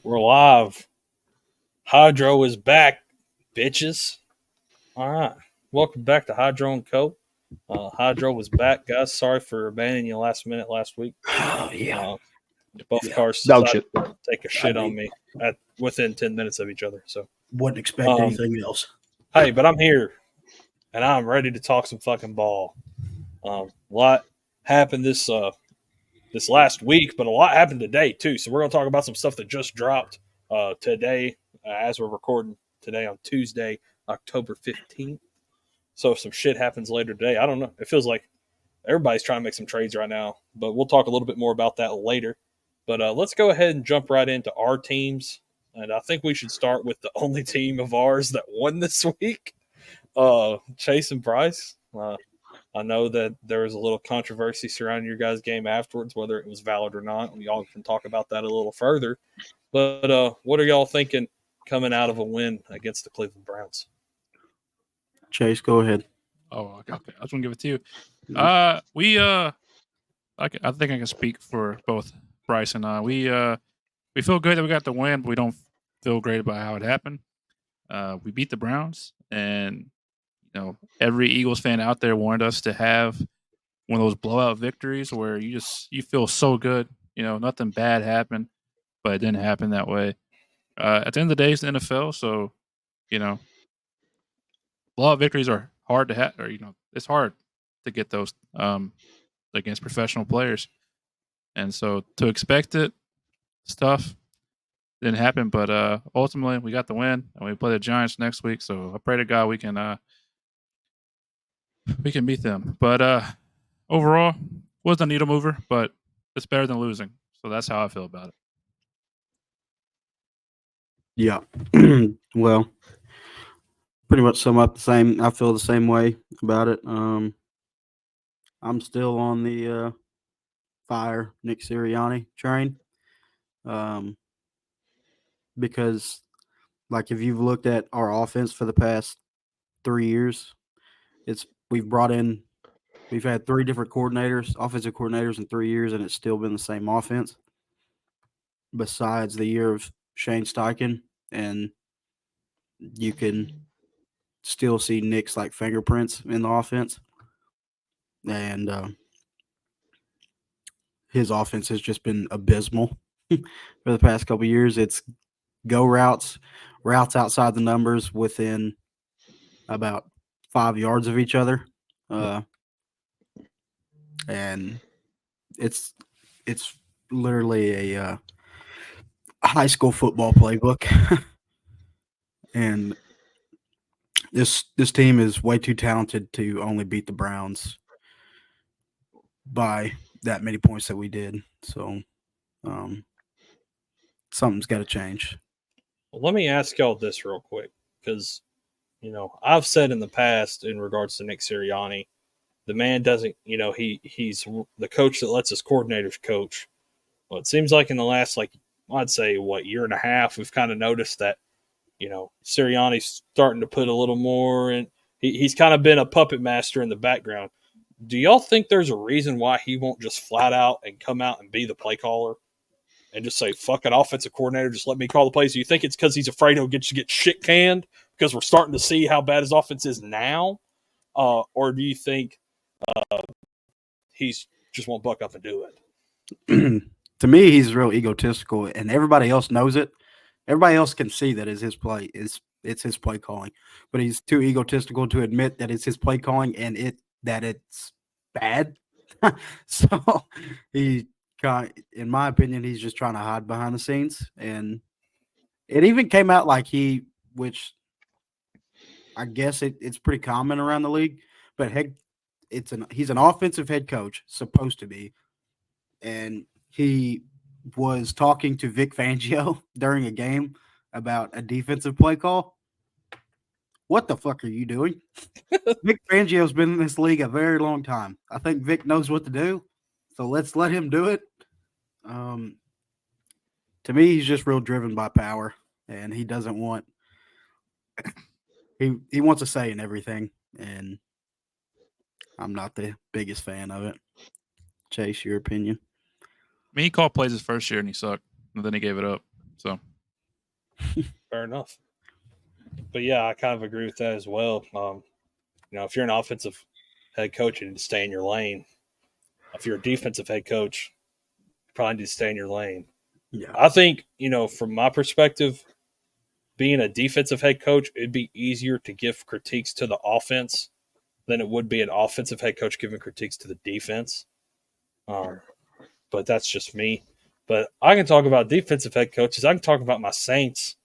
We're live. Hydro is back, bitches. All right. Welcome back to Hydro and Co. Hydro was back, guys. Sorry for abandoning you last minute last week. Oh, yeah. Uh, both cars Dog decided shit. to take a shit on me within 10 minutes of each other. So, Wouldn't expect anything else. hey, but I'm here and I'm ready to talk some fucking ball. A lot happened this last week, but a lot happened today too. So we're gonna talk about some stuff that just dropped today as we're recording today on Tuesday, October 15th. So if some shit happens later today, I don't know. It feels like everybody's trying to make some trades right now, but we'll talk a little bit more about that later. But let's go ahead and jump right into our teams. And I think we should start with the only team of ours that won this week, Chase and Bryce. I know that there was a little controversy surrounding your guys' game afterwards, whether it was valid or not. We all can talk about that a little further. But what are y'all thinking coming out of a win against the Cleveland Browns? Chase, go ahead. Oh, okay. I just want to give it to you. I think I can speak for both Bryce and I. We feel good that we got the win, but we don't feel great about how it happened. We beat the Browns, and every Eagles fan out there wanted us to have one of those blowout victories where you feel so good. Nothing bad happened, but it didn't happen that way. At the end of the day, it's the NFL, so blowout victories are hard to have, or it's hard to get those against professional players, and so to expect it, it's tough. Didn't happen, but ultimately we got the win, and we play the Giants next week. So I pray to God we can beat them. But overall, wasn't a needle mover, but it's better than losing. So that's how I feel about it. Yeah. Well, pretty much sum up the same. I feel the same way about it. I'm still on the fire Nick Sirianni train. Because like if you've looked at our offense for the past 3 years, we've had 3 different offensive coordinators in 3 years, and it's still been the same offense. Besides the year of Shane Steichen, and you can still see Nick's like fingerprints in the offense, and his offense has just been abysmal for the past couple of years. It's go routes outside the numbers within about 5 yards of each other, and it's literally a high school football playbook. And this team is way too talented to only beat the Browns by that many points that we did. So something's got to change. Well, let me ask y'all this real quick, because I've said in the past in regards to Nick Sirianni, the man doesn't, he's the coach that lets his coordinators coach. Well, it seems like in the last, I'd say, year and a half, we've kind of noticed that, Sirianni's starting to put a little more, and he's kind of been a puppet master in the background. Do y'all think there's a reason why he won't just flat out and come out and be the play caller and just say, fuck it, offensive coordinator, just let me call the plays? Do you think it's because he's afraid he'll get shit canned because we're starting to see how bad his offense is now? Or do you think he's just won't buck up and do it? To me, he's real egotistical, and everybody else knows it. Everybody else can see that it's his play. It's his play calling, but he's too egotistical to admit that it's his play calling and that it's bad. So he, in my opinion, he's just trying to hide behind the scenes, and it even came out like which I guess it's pretty common around the league, but he's an offensive head coach, supposed to be, and he was talking to Vic Fangio during a game about a defensive play call. What the fuck are you doing? Vic Fangio's been in this league a very long time. I think Vic knows what to do, so let's let him do it. To me, he's just real driven by power, and he doesn't want he wants a say in everything, and I'm not the biggest fan of it. Chase, your opinion? I mean, he called plays his first year and he sucked, and then he gave it up. So Fair enough. But yeah, I kind of agree with that as well. If you're an offensive head coach, you need to stay in your lane. If you're a defensive head coach, you probably need to stay in your lane. Yeah. I think, from my perspective, being a defensive head coach, it'd be easier to give critiques to the offense than it would be an offensive head coach giving critiques to the defense. But that's just me. But I can talk about defensive head coaches. I can talk about my Saints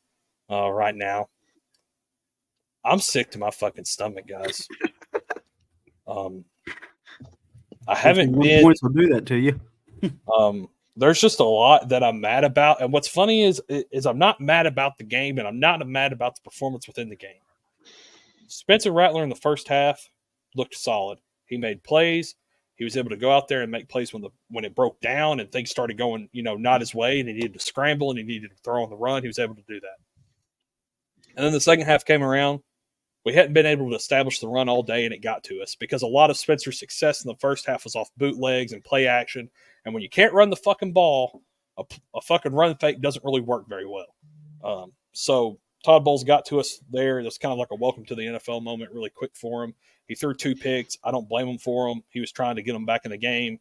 right now. I'm sick to my fucking stomach, guys. I haven't been. Points will do that to you. There's just a lot that I'm mad about, and what's funny is I'm not mad about the game, and I'm not mad about the performance within the game. Spencer Rattler in the first half looked solid. He made plays. He was able to go out there and make plays when it broke down and things started going, not his way, and he needed to scramble and he needed to throw on the run. He was able to do that. And then the second half came around. We hadn't been able to establish the run all day, and it got to us because a lot of Spencer's success in the first half was off bootlegs and play action. And when you can't run the fucking ball, a fucking run fake doesn't really work very well. So Todd Bowles got to us there. It was kind of like a welcome to the NFL moment, really quick for him. He threw 2 picks. I don't blame him for them. He was trying to get them back in the game.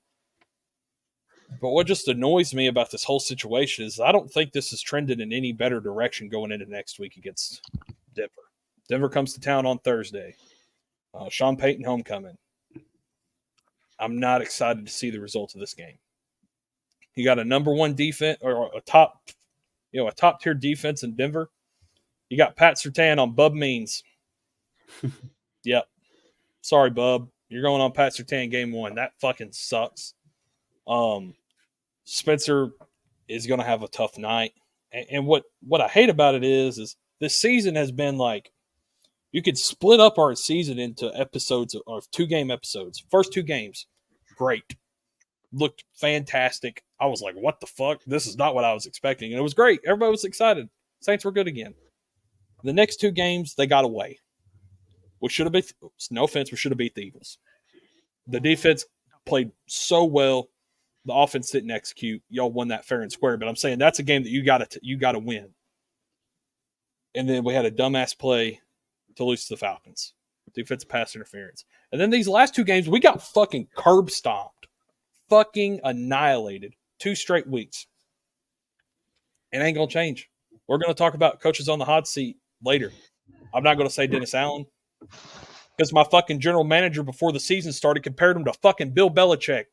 But what just annoys me about this whole situation is I don't think this is trended in any better direction going into next week against Denver. Denver comes to town on Thursday. Sean Payton homecoming. I'm not excited to see the results of this game. You got a number 1 defense or a top tier defense in Denver. You got Pat Surtain on Bub Means. Yep. Sorry, Bub. You're going on Pat Surtain game 1. That fucking sucks. Spencer is going to have a tough night. And what I hate about it is this season has been like, you could split up our season into episodes of 2-game episodes. First 2 games, great. Looked fantastic. I was like, what the fuck? This is not what I was expecting. And it was great. Everybody was excited. Saints were good again. The next 2 games, they got away. We should have beat, no offense, we should have beat the Eagles. The defense played so well. The offense didn't execute. Y'all won that fair and square. But I'm saying that's a game that you got to win. And then we had a dumbass play to lose to the Falcons. Defensive pass interference. And then these last 2 games, we got fucking curb stomped. Fucking annihilated. 2 straight weeks. It ain't going to change. We're going to talk about coaches on the hot seat later. I'm not going to say Dennis Allen because my fucking general manager before the season started compared him to fucking Bill Belichick.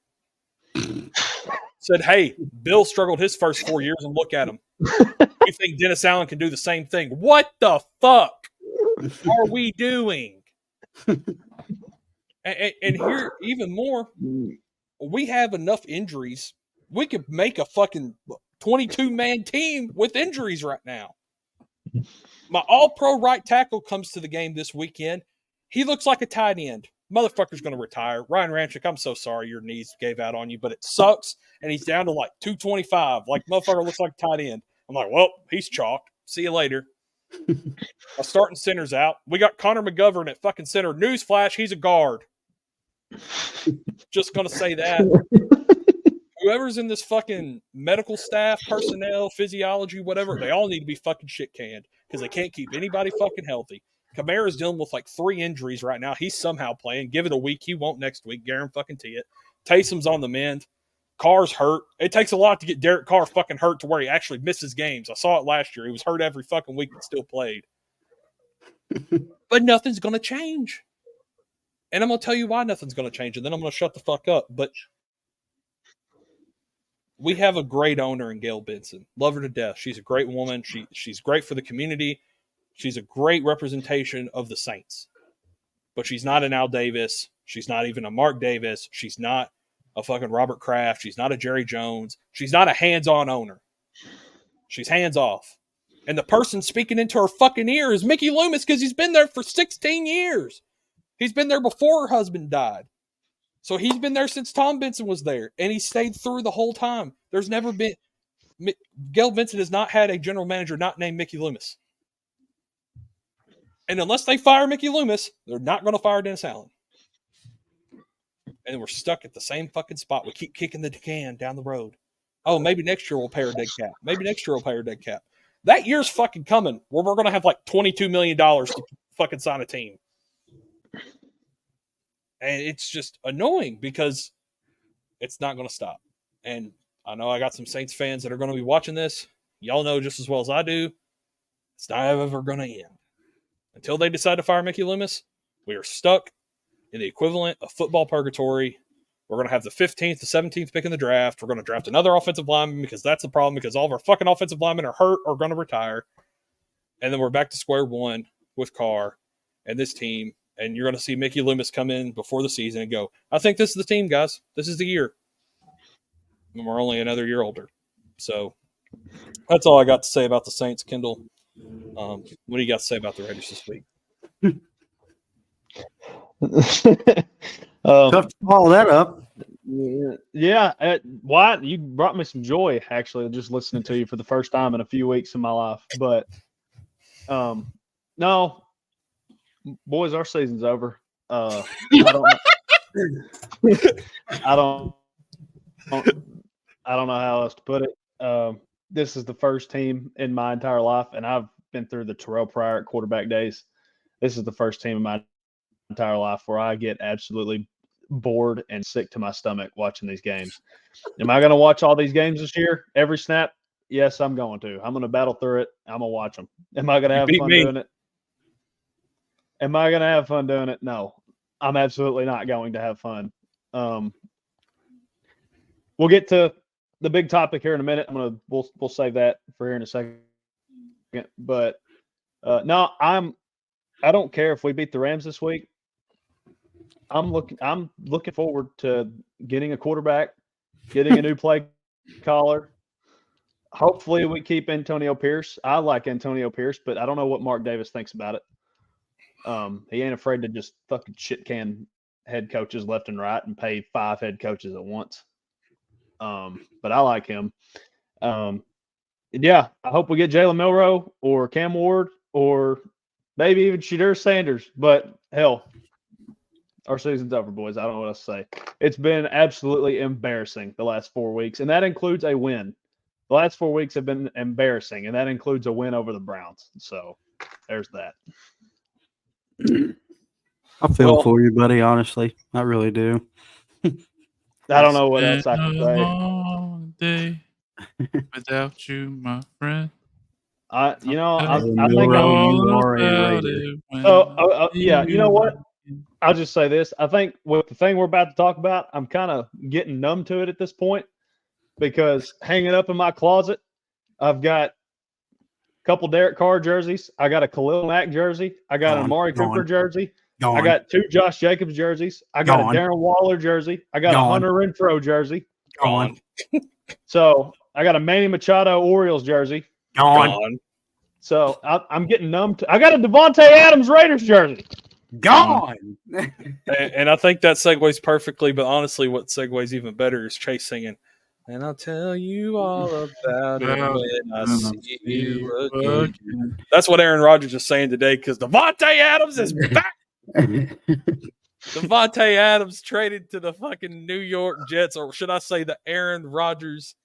Said, hey, Bill struggled his first 4 years and look at him. You think Dennis Allen can do the same thing? What the fuck are we doing? And here, even more, we have enough injuries. We could make a fucking 22-man team with injuries right now. My all-pro right tackle comes to the game this weekend. He looks like a tight end. Motherfucker's going to retire. Ryan Ramczyk, I'm so sorry your knees gave out on you, but it sucks. And he's down to like 225. Like, motherfucker looks like a tight end. I'm like, well, he's chalked. See you later. My starting center's out. We got Connor McGovern at fucking center. Newsflash, he's a guard. Just going to say that. Whoever's in this fucking medical staff, personnel, physiology, whatever, they all need to be fucking shit canned because they can't keep anybody fucking healthy. Kamara's dealing with like 3 injuries right now. He's somehow playing. Give it a week. He won't next week. Guarantee it. Taysom's on the mend. Carr's hurt. It takes a lot to get Derek Carr fucking hurt to where he actually misses games. I saw it last year. He was hurt every fucking week but still played. But nothing's going to change. And I'm going to tell you why nothing's going to change, and then I'm going to shut the fuck up. But we have a great owner in Gail Benson. Love her to death. She's a great woman. She's great for the community. She's a great representation of the Saints. But she's not an Al Davis. She's not even a Mark Davis. She's not a fucking Robert Kraft. She's not a Jerry Jones. She's not a hands-on owner. She's hands-off. And the person speaking into her fucking ear is Mickey Loomis because he's been there for 16 years. He's been there before her husband died. So he's been there since Tom Benson was there. And he stayed through the whole time. There's never been... Gail Benson has not had a general manager not named Mickey Loomis. And unless they fire Mickey Loomis, they're not going to fire Dennis Allen. And we're stuck at the same fucking spot. We keep kicking the can down the road. Oh, maybe next year we'll pay our dead cap. Maybe next year we'll pay our dead cap. That year's fucking coming where we're going to have like $22 million to fucking sign a team. And it's just annoying because it's not going to stop. And I know I got some Saints fans that are going to be watching this. Y'all know just as well as I do, it's not ever going to end. Until they decide to fire Mickey Loomis, we are stuck in the equivalent of football purgatory. We're going to have the 15th, the 17th pick in the draft. We're going to draft another offensive lineman because that's the problem, because all of our fucking offensive linemen are hurt or going to retire. And then we're back to square one with Carr and this team. And you're going to see Mickey Loomis come in before the season and go, I think this is the team, guys. This is the year. And we're only another year older. So that's all I got to say about the Saints, Kendall. What do you got to say about the Raiders this week? Tough to follow that up. Yeah, Wyatt, you brought me some joy, actually, just listening to you for the first time in a few weeks in my life. But no, boys, our season's over. I don't know how else to put it. This is the first team in my entire life, and I've been through the Terrell Pryor quarterback days. This is the first team in my entire life where I get absolutely bored and sick to my stomach watching these games. Am I going to watch all these games this year? Every snap? Yes, I'm going to. I'm going to battle through it. I'm going to watch them. Am I going to have fun doing it? Am I going to have fun doing it? No, I'm absolutely not going to have fun. We'll get to the big topic here in a minute. We'll save that for here in a second. But no, I don't care if we beat the Rams this week. I'm looking forward to getting a quarterback, getting a new play caller. Hopefully we keep Antonio Pierce. I like Antonio Pierce, but I don't know what Mark Davis thinks about it. He ain't afraid to just fucking shit can head coaches left and right and pay 5 head coaches at once. But I like him. Yeah, I hope we get Jalen Milroe or Cam Ward or maybe even Shadur Sanders. But hell, our season's over, boys. I don't know what else to say. It's been absolutely embarrassing the last 4 weeks, and that includes a win. The last 4 weeks have been embarrassing, and that includes a win over the Browns. So there's that. I feel for you, buddy, honestly. I really do. I don't know what else I can say. Long day without you, my friend. I think you are a Raider. yeah, you know what? I'll just say this. I think with the thing we're about to talk about, I'm kind of getting numb to it at this point because hanging up in my closet, I've got a couple Derek Carr jerseys. I got a Khalil Mack jersey. I got an Amari Cooper jersey. I got 2 Josh Jacobs jerseys. I got a Darren Waller jersey. I got a Hunter Renfrow jersey. So I got a Manny Machado Orioles jersey. Gone. So I'm getting numb to. I got a Devontae Adams Raiders jersey. Gone. And I think that segues perfectly, but honestly, what segues even better is Chase singing, and I'll tell you all about it when I see you again. That's what Aaron Rodgers is saying today because Devontae Adams is back. Devontae Adams traded to the fucking New York Jets, or should I say the Aaron Rodgers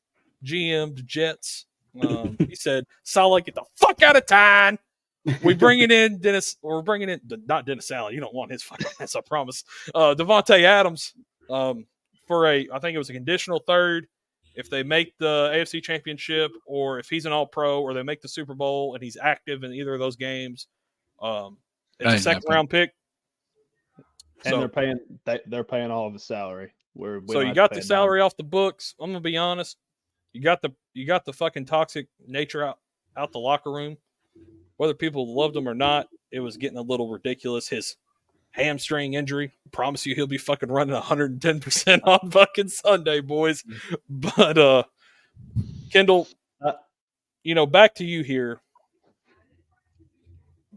GM'd Jets. He said, Saleh, get the fuck out of town. We're bringing in not Dennis Allen. You don't want his fucking ass, I promise. Devontae Adams for I think it was a conditional third if they make the AFC Championship or if he's an All-Pro or they make the Super Bowl and he's active in either of those games. It's a second-round pick. And they're paying all of his salary. So you got the salary off the books. I'm gonna be honest. You got the fucking toxic nature out the locker room. Whether people loved him or not, it was getting a little ridiculous. His hamstring injury. I promise you he'll be fucking running 110% on fucking Sunday, boys. But Kendall, back to you here.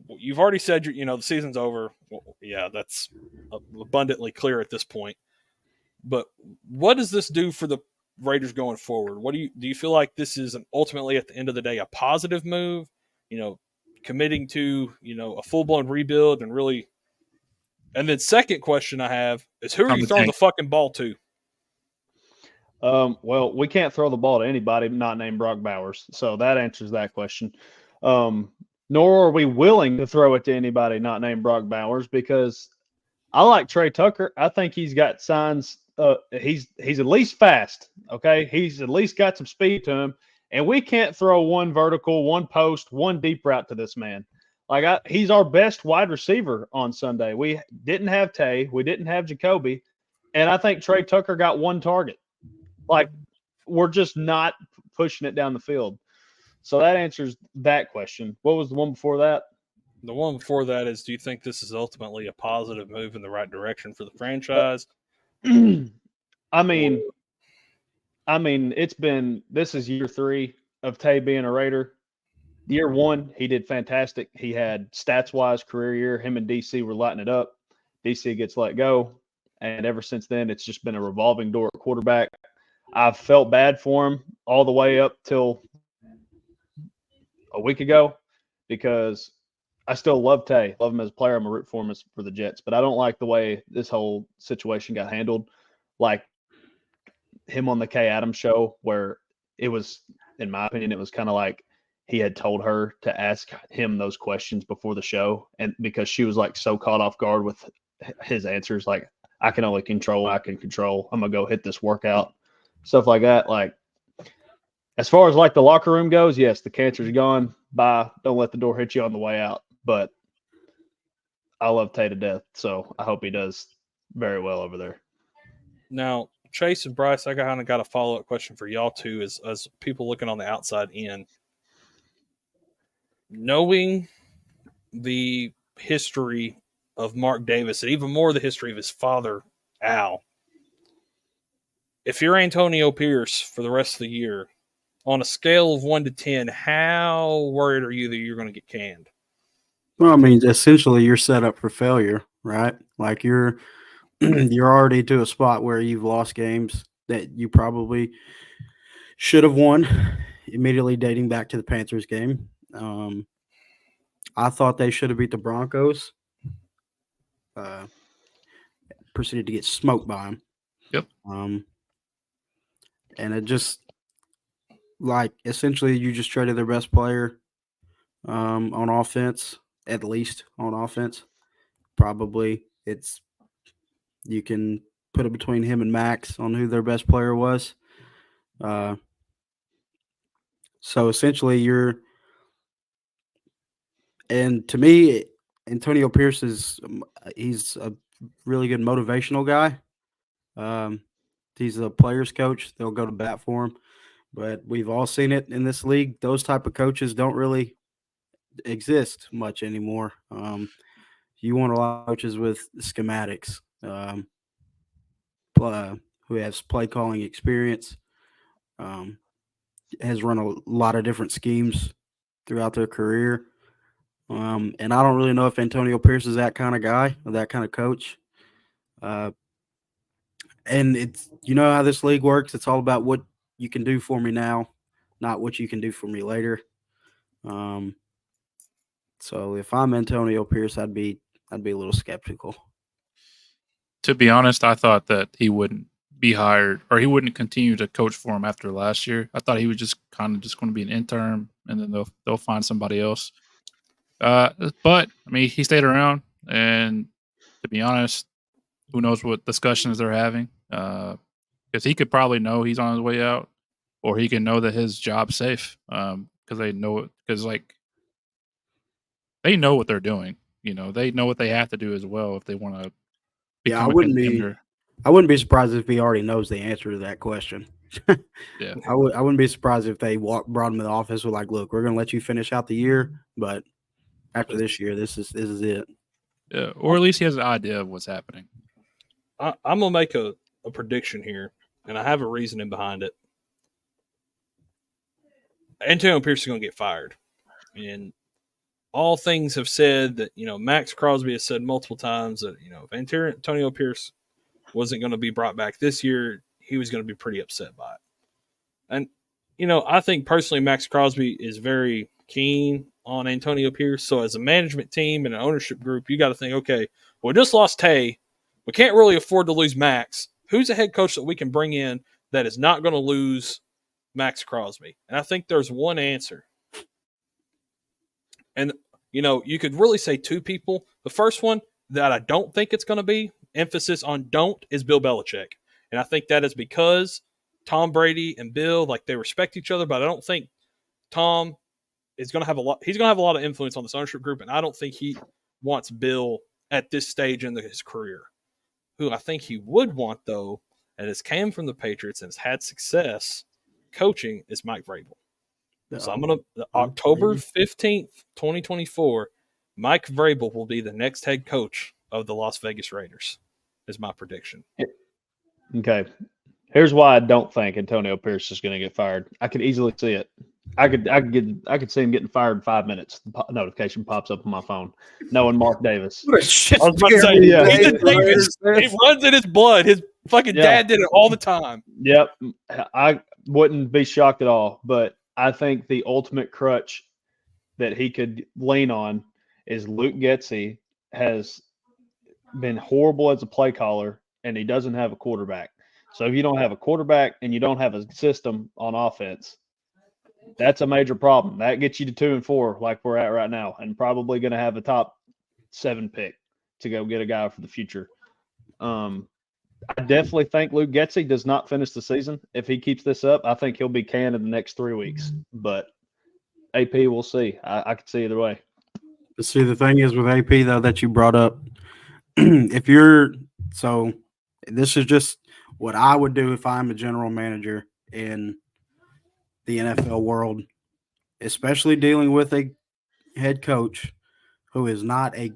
You've already said the season's over. Well, yeah, that's abundantly clear at this point. But what does this do for the Raiders going forward? What do you feel like this is ultimately at the end of the day a positive move? Committing to a full blown rebuild and really. And then second question I have is who are you throwing the fucking ball to? Well, we can't throw the ball to anybody not named Brock Bowers, so that answers that question. Nor are we willing to throw it to anybody not named Brock Bowers because I like Trey Tucker. I think he's got signs. He's at least fast. Okay, he's at least got some speed to him, and we can't throw one vertical, one post, one deep route to this man. He's our best wide receiver on Sunday. We didn't have Tay, we didn't have Jacoby, and I think Trey Tucker got one target. Like, we're just not pushing it down the field. So that answers that question. What was the one before that? The one before that is, do you think this is ultimately a positive move in the right direction for the franchise? I mean, this is year 3 of Tay being a Raider. Year 1, he did fantastic. He had stats-wise career year. Him and DC were lighting it up. DC gets let go, and ever since then, it's just been a revolving door at quarterback. I've felt bad for him all the way up till a week ago because I still love Tay. Love him as a player. I'm a root for him for the Jets. But I don't like the way this whole situation got handled. Like him on the Kay Adams show where it was, in my opinion, it was kind of like he had told her to ask him those questions before the show. And because she was like so caught off guard with his answers, like, I can only control what I can control. I'm going to go hit this workout. Stuff like that. Like, as far as like the locker room goes, yes, the cancer's gone. Bye. Don't let the door hit you on the way out. But I love Tay to death, so I hope he does very well over there. Now, Chase and Bryce, I kind of got a follow-up question for y'all too, as people looking on the outside in. Knowing the history of Mark Davis and even more the history of his father, Al, if you're Antonio Pierce for the rest of the year, on a scale of 1 to 10, how worried are you that you're going to get canned? Well, I mean, essentially, you're set up for failure, right? Like you're already to a spot where you've lost games that you probably should have won. Immediately dating back to the Panthers game, I thought they should have beat the Broncos. Proceeded to get smoked by them. Yep. And it just, like, essentially you just traded their best player on offense, at least on offense. Probably you can put it between him and Max on who their best player was. So essentially and to me, Antonio Pierce he's a really good motivational guy. He's a player's coach. They'll go to bat for him. But we've all seen it in this league. Those type of coaches don't really exist much anymore. You want a lot of coaches with schematics, who has play calling experience, has run a lot of different schemes throughout their career. And I don't really know if Antonio Pierce is that kind of guy or that kind of coach. And it's, you know how this league works. It's all about what you can do for me now, not what you can do for me later. So if I'm Antonio Pierce, I'd be a little skeptical. To be honest, I thought that he wouldn't be hired or he wouldn't continue to coach for him after last year. I thought he was just kind of just going to be an intern and then they'll find somebody else. But I mean, he stayed around, and to be honest, who knows what discussions they're having? Because he could probably know he's on his way out, or he can know that his job's safe. Because they know it. Because like they know what they're doing. You know, they know what they have to do as well if they want to. Yeah, I wouldn't be surprised if he already knows the answer to that question. Yeah, I wouldn't be surprised if they brought him to the office with like, look, we're going to let you finish out the year, but after this year, this is it. Yeah, or at least he has an idea of what's happening. I'm gonna make a prediction here, and I have a reasoning behind it. Antonio Pierce is gonna get fired, and all things have said that Max Crosby has said multiple times that if Antonio Pierce wasn't going to be brought back this year, he was going to be pretty upset by it. And I think personally Max Crosby is very keen on Antonio Pierce. So as a management team and an ownership group, you got to think, okay, we just lost Tay. We can't really afford to lose Max. Who's a head coach that we can bring in that is not going to lose Max Crosby? And I think there's one answer. And, you could really say two people. The first one that I don't think it's going to be, emphasis on don't, is Bill Belichick. And I think that is because Tom Brady and Bill, they respect each other, but I don't think Tom is going to have he's going to have a lot of influence on this ownership group, and I don't think he wants Bill at this stage in his career. Who I think he would want, though, and has came from the Patriots and has had success coaching, is Mike Vrabel. So I'm going to, October 15th, 2024, Mike Vrabel will be the next head coach of the Las Vegas Raiders, is my prediction. Okay. Here's why I don't think Antonio Pierce is going to get fired. I could easily see it. I could see him getting fired in 5 minutes. The notification pops up on my phone, knowing Mark Davis. What a shit. I was about to say, he's a Davis. It runs in his blood. His fucking dad did it all the time. Yep. I wouldn't be shocked at all, but I think the ultimate crutch that he could lean on is Luke Getsy has been horrible as a play caller, and he doesn't have a quarterback. So if you don't have a quarterback and you don't have a system on offense, that's a major problem. That gets you to 2-4 like we're at right now, and probably going to have a top 7 pick to go get a guy for the future. I definitely think Luke Getsy does not finish the season. If he keeps this up, I think he'll be canned in the next 3 weeks. But AP, we'll see. I could see either way. See, the thing is with AP, though, that you brought up, so this is just what I would do if I'm a general manager in the NFL world, especially dealing with a head coach who is not a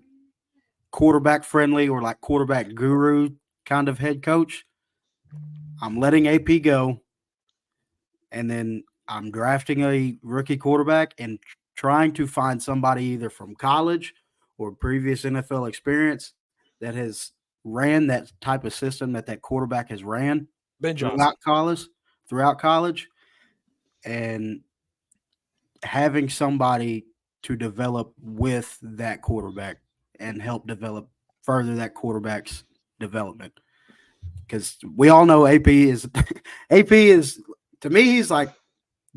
quarterback friendly or quarterback guru kind of head coach. I'm letting AP go, and then I'm drafting a rookie quarterback and trying to find somebody either from college or previous NFL experience that has ran that type of system that quarterback has ran throughout college, and having somebody to develop with that quarterback and help further that quarterback's development. Because we all know AP is to me, he's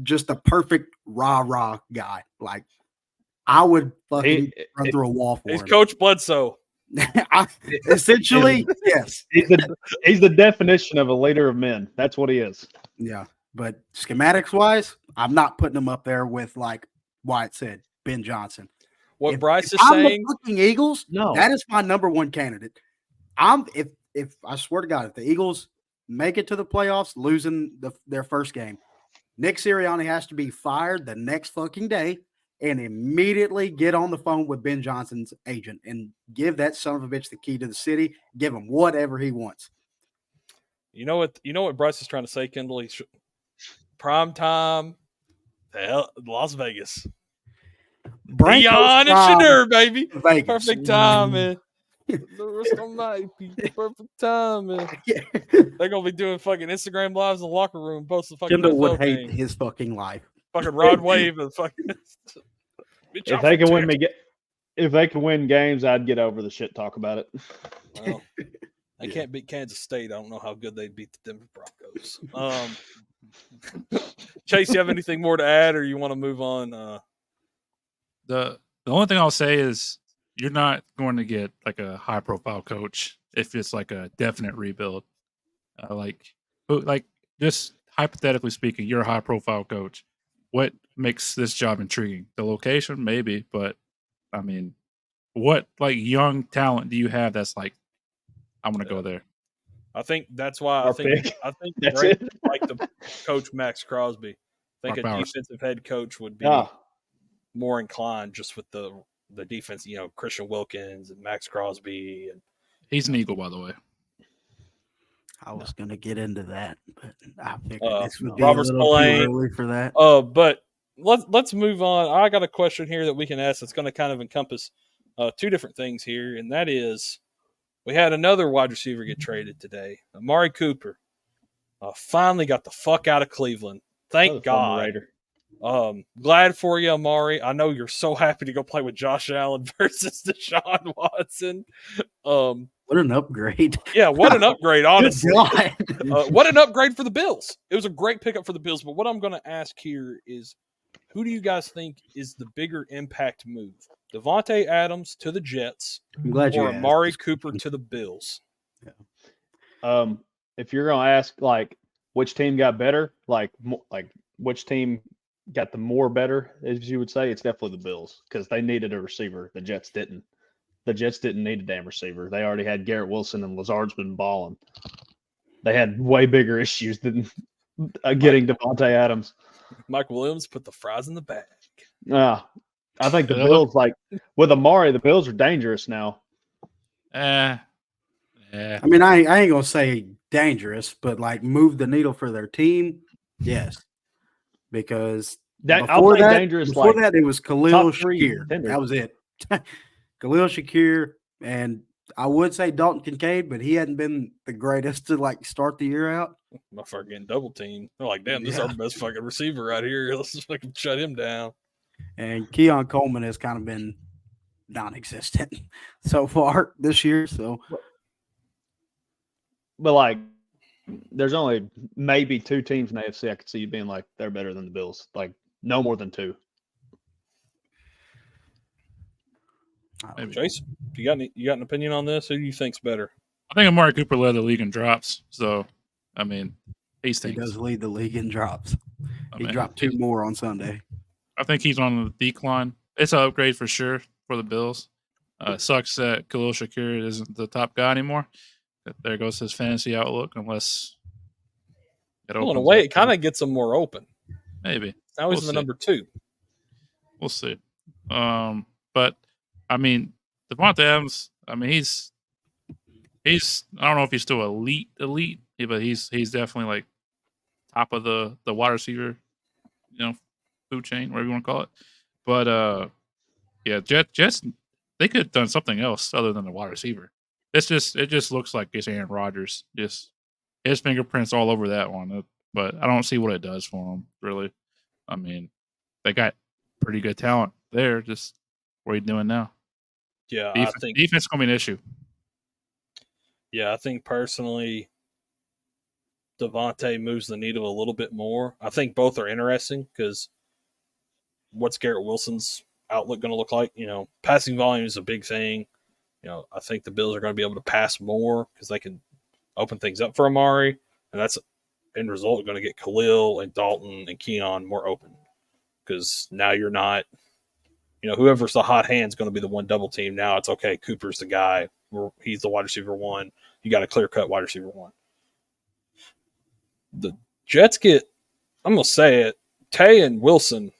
just a perfect rah guy. I would fucking run through a wall for him. He's Coach Bledsoe. Essentially, yes. He's the definition of a leader of men. That's what he is. Yeah. But schematics wise, I'm not putting him up there with Wyatt said, Ben Johnson. What Bryce is I'm saying, the fucking Eagles, no, that is my number one candidate. If I swear to God, if the Eagles make it to the playoffs, losing their first game, Nick Sirianni has to be fired the next fucking day and immediately get on the phone with Ben Johnson's agent and give that son of a bitch the key to the city. Give him whatever he wants. You know what Bryce is trying to say, Kendall? He's prime time, Las Vegas. Dion and Shadur, baby. Vegas. Perfect time, man. The rest of night, perfect time, man. Yeah. They're gonna be doing fucking Instagram lives in the locker room, post the fucking. Kendall would hate his fucking life. Fucking Rod Wave and fucking. If they can win games, I'd get over the shit talk about it. Well, they can't beat Kansas State. I don't know how good they'd beat the Denver Broncos. Chase, you have anything more to add, or you want to move on? The only thing I'll say is you're not going to get a high profile coach if it's a definite rebuild. Just hypothetically speaking, you're a high profile coach. What makes this job intriguing? The location, maybe, but I mean, what young talent do you have that's I'm going to go there? I think that's why I think that's Drake it. would like to coach Max Crosby. I think Mark a Bowers. defensive head coach would be more inclined just with the defense, Christian Wilkins and Max Crosby. And he's an Eagle, by the way. I was going to get into that, but I figured this would be Robert a little Spillane, too early for that. But let's move on. I got a question here that we can ask that's going to kind of encompass two different things here, and that is we had another wide receiver get traded today. Amari Cooper finally got the fuck out of Cleveland. Thank God. Glad for you, Amari. I know you're so happy to go play with Josh Allen versus Deshaun Watson. What an upgrade. Yeah, what an upgrade, honestly. Good God. What an upgrade for the Bills. It was a great pickup for the Bills. But what I'm going to ask here is, who do you guys think is the bigger impact move? Devontae Adams to the Jets I'm glad you or asked Amari this Cooper question. to the Bills? If you're gonna ask like which team got better, like which team got the more better, as you would say, it's definitely the Bills because they needed a receiver. The Jets didn't. The Jets didn't need a damn receiver. They already had Garrett Wilson and Lazard's been balling. They had way bigger issues than getting Devontae Adams. Mike Williams put the fries in the bag. I think the Yeah, Bills, like with Amari, the Bills are dangerous now. Yeah. I mean, I ain't gonna say dangerous, but like move the needle for their team, yes. Because I'll say dangerous. Before Like that, it was Khalil top three Shakir. contenders. That was it. Khalil Shakir, and I would say Dalton Kincaid, but he hadn't been the greatest to like start the year out. Motherfucker getting double teamed. They're like, damn, this is our best fucking receiver right here. Let's just fucking shut him down. And Keon Coleman has kind of been non-existent so far this year. So, But like, there's only maybe two teams in the AFC I could see you being like they're better than the Bills. Like no more than two. Maybe. Chase, you got an opinion on this? Who do you think's better? I think Amari Cooper led the league in drops. So, I mean, he he does lead the league in drops. He mean, dropped 2 more on Sunday. I think he's on the decline. It's an upgrade for sure for the Bills. Sucks that Khalil Shakir isn't the top guy anymore. There goes his fantasy outlook, unless it Well, in a opens way, up it kind of gets them more open. maybe. Now he's We'll the see. number 2. We'll see. But I mean, Devontae Adams. I mean, he's. I don't know if he's still elite, but he's definitely like top of the wide receiver, food chain, whatever you want to call it. But yeah, Jets. They could have done something else other than the wide receiver. It just looks like it's Aaron Rodgers. Just his fingerprints all over that one. But I don't see what it does for him, really. I mean, they got pretty good talent there. Just what are you doing now? Yeah, Defense is going to be an issue. Yeah, I think personally, Devontae moves the needle a little bit more. I think both are interesting because what's Garrett Wilson's outlook going to look like? Passing volume is a big thing. I think the Bills are going to be able to pass more because they can open things up for Amari, and that's end result going to get Khalil and Dalton and Keon more open because now you're not, whoever's the hot hand is going to be the one double team. Now it's okay. Cooper's the guy. He's the wide receiver 1. You got a clear cut wide receiver 1. The Jets get, I'm going to say it, Tay and Wilson.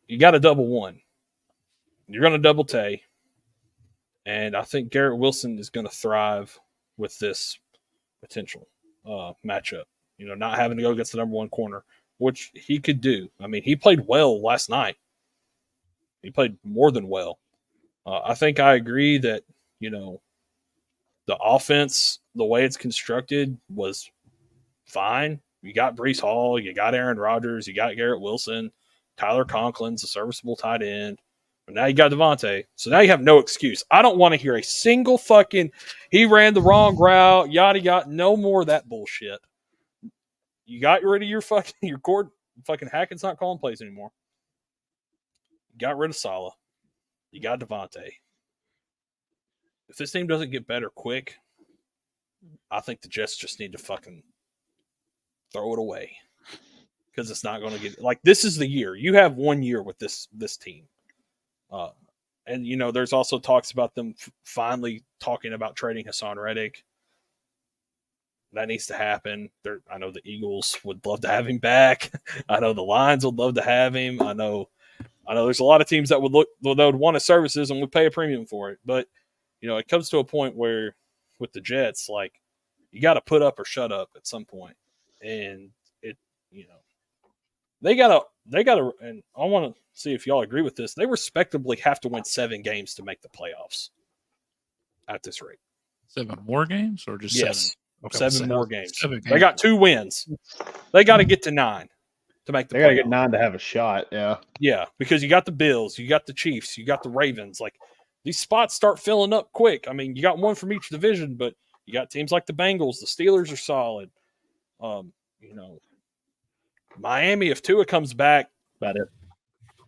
You got a double 1. You're going to double Tay. And I think Garrett Wilson is going to thrive with this potential matchup. Not having to go against the number 1 corner, which he could do. I mean, he played well last night. He played more than well. I think I agree that, the offense, the way it's constructed, was fine. You got Breece Hall, you got Aaron Rodgers, you got Garrett Wilson, Tyler Conklin's a serviceable tight end. But now you got Devontae. So now you have no excuse. I don't want to hear a single fucking he ran the wrong route, yada yada. No more of that bullshit. You got rid of your cord. Fucking Hackett's not calling plays anymore. You got rid of Saleh. You got Devontae. If this team doesn't get better quick, I think the Jets just need to fucking throw it away. Because it's not going to get this is the year. You have 1 year with this team. And there's also talks about them finally talking about trading Hassan Reddick. That needs to happen. I know the Eagles would love to have him back. I know the Lions would love to have him. I know there's a lot of teams that would want his services and would pay a premium for it. But it comes to a point where with the Jets, you got to put up or shut up at some point. And they gotta, and I want to see if y'all agree with this. They respectably have to win 7 games to make the playoffs at this rate. 7 more games or just 7? Okay, 7 more games. 7 games. They got 2 wins. They got to get to 9 to make the playoffs. They got to get 9 to have a shot. Yeah. Yeah, because you got the Bills, you got the Chiefs, you got the Ravens. these spots start filling up quick. I mean, you got one from each division, but you got teams like the Bengals. The Steelers are solid. You know, Miami, if Tua comes back, About it.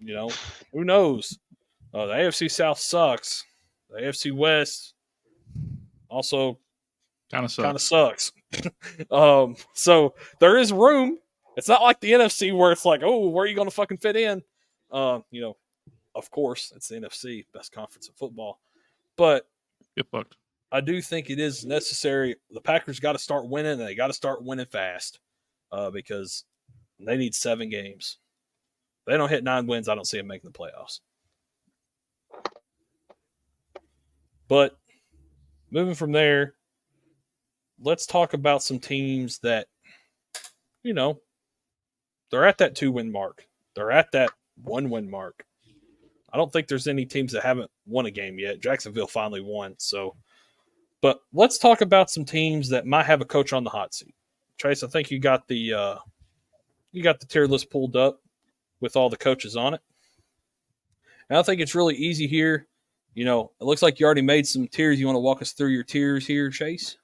you know, who knows? The AFC South sucks. The AFC West also Kind of sucks. So there is room. It's not like the NFC where it's like, oh, where are you going to fucking fit in? You know, of course, it's the NFC, best conference in football. But Get fucked. I do think it is necessary. The Packers got to start winning, and they got to start winning fast because they need 7 games. If they don't hit 9 wins, I don't see them making the playoffs. But moving from there, let's talk about some teams that, you know, they're at that 2-win mark. They're at that 1-win mark. I don't think there's any teams that haven't won a game yet. Jacksonville finally won. So, but let's talk about some teams that might have a coach on the hot seat. Trace, I think you got the tier list pulled up with all the coaches on it. And I think it's really easy here. You know, it looks like you already made some tiers. You want to walk us through your tiers here, Chase?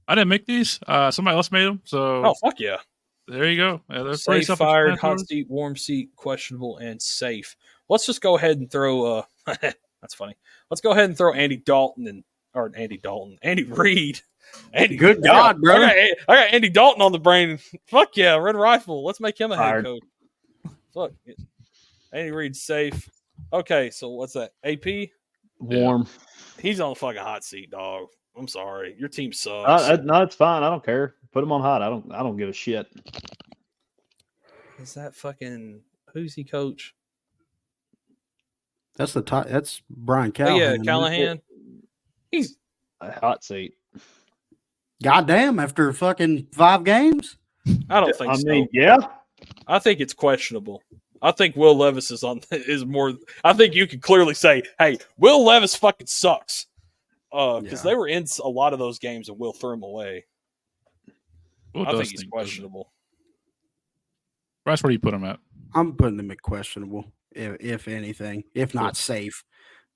I didn't make these. Somebody else made them. So Oh, fuck yeah. there you go. They're Safe, fired, hot seat, warm seat, questionable, and safe. Let's just go ahead and throw that's funny. Let's go ahead and throw Andy Reid. Good God, bro. I got Andy Dalton on the brain. Fuck yeah, Red Rifle. Let's make him a head coach. Fuck. Andy Reid's safe. Okay, so what's that? AP? Warm. He's on the fucking hot seat, dog. I'm sorry. Your team sucks. No, it's fine. I don't care. Put him on hot. I don't give a shit. Is that fucking who's he coach? That's that's Brian Oh, Callahan. yeah, Callahan. He's A hot seat. Goddamn, after fucking 5 games? I don't think I so. mean, yeah. I think it's questionable. I think Will Levis is more. I think you can clearly say, "Hey, Will Levis fucking sucks," because they were in a lot of those games and Will threw him away. I think he's questionable. Bryce, where do you put him at? I'm putting him at questionable, if anything, if not safe.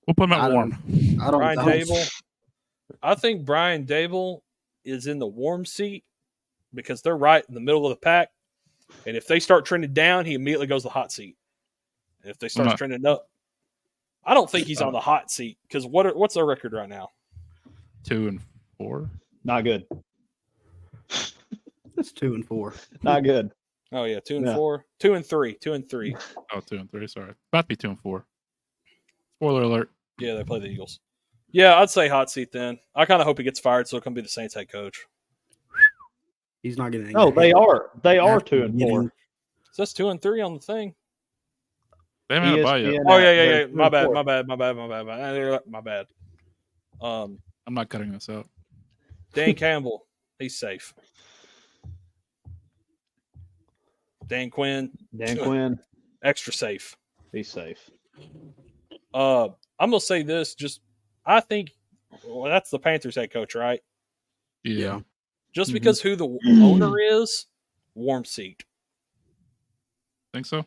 We'll put him at warm. Brian Dable. I think Brian Dable is in the warm seat because they're right in the middle of the pack. And if they start trending down, he immediately goes to the hot seat. And if they start trending up, I don't think he's on the hot seat because what's their record right now? 2-4. Not good. That's 2-4. Not good. Oh yeah, 2-4, 2-3, 2-3. Oh, 2-3. Sorry, about to be 2-4. Spoiler alert. Yeah, they play the Eagles. Yeah, I'd say hot seat then. I kind of hope he gets fired so it can be the Saints head coach. He's not getting. No, they are. They are 2-4. It says 2-3 on the thing. They haven't had a bye yet. Oh yeah. My bad. I'm not cutting this out. Dan Campbell, he's safe. Dan Quinn, extra safe. He's safe. I'm gonna say this. I think that's the Panthers head coach, right? Yeah. Just because who the owner is, warm seat. Think so?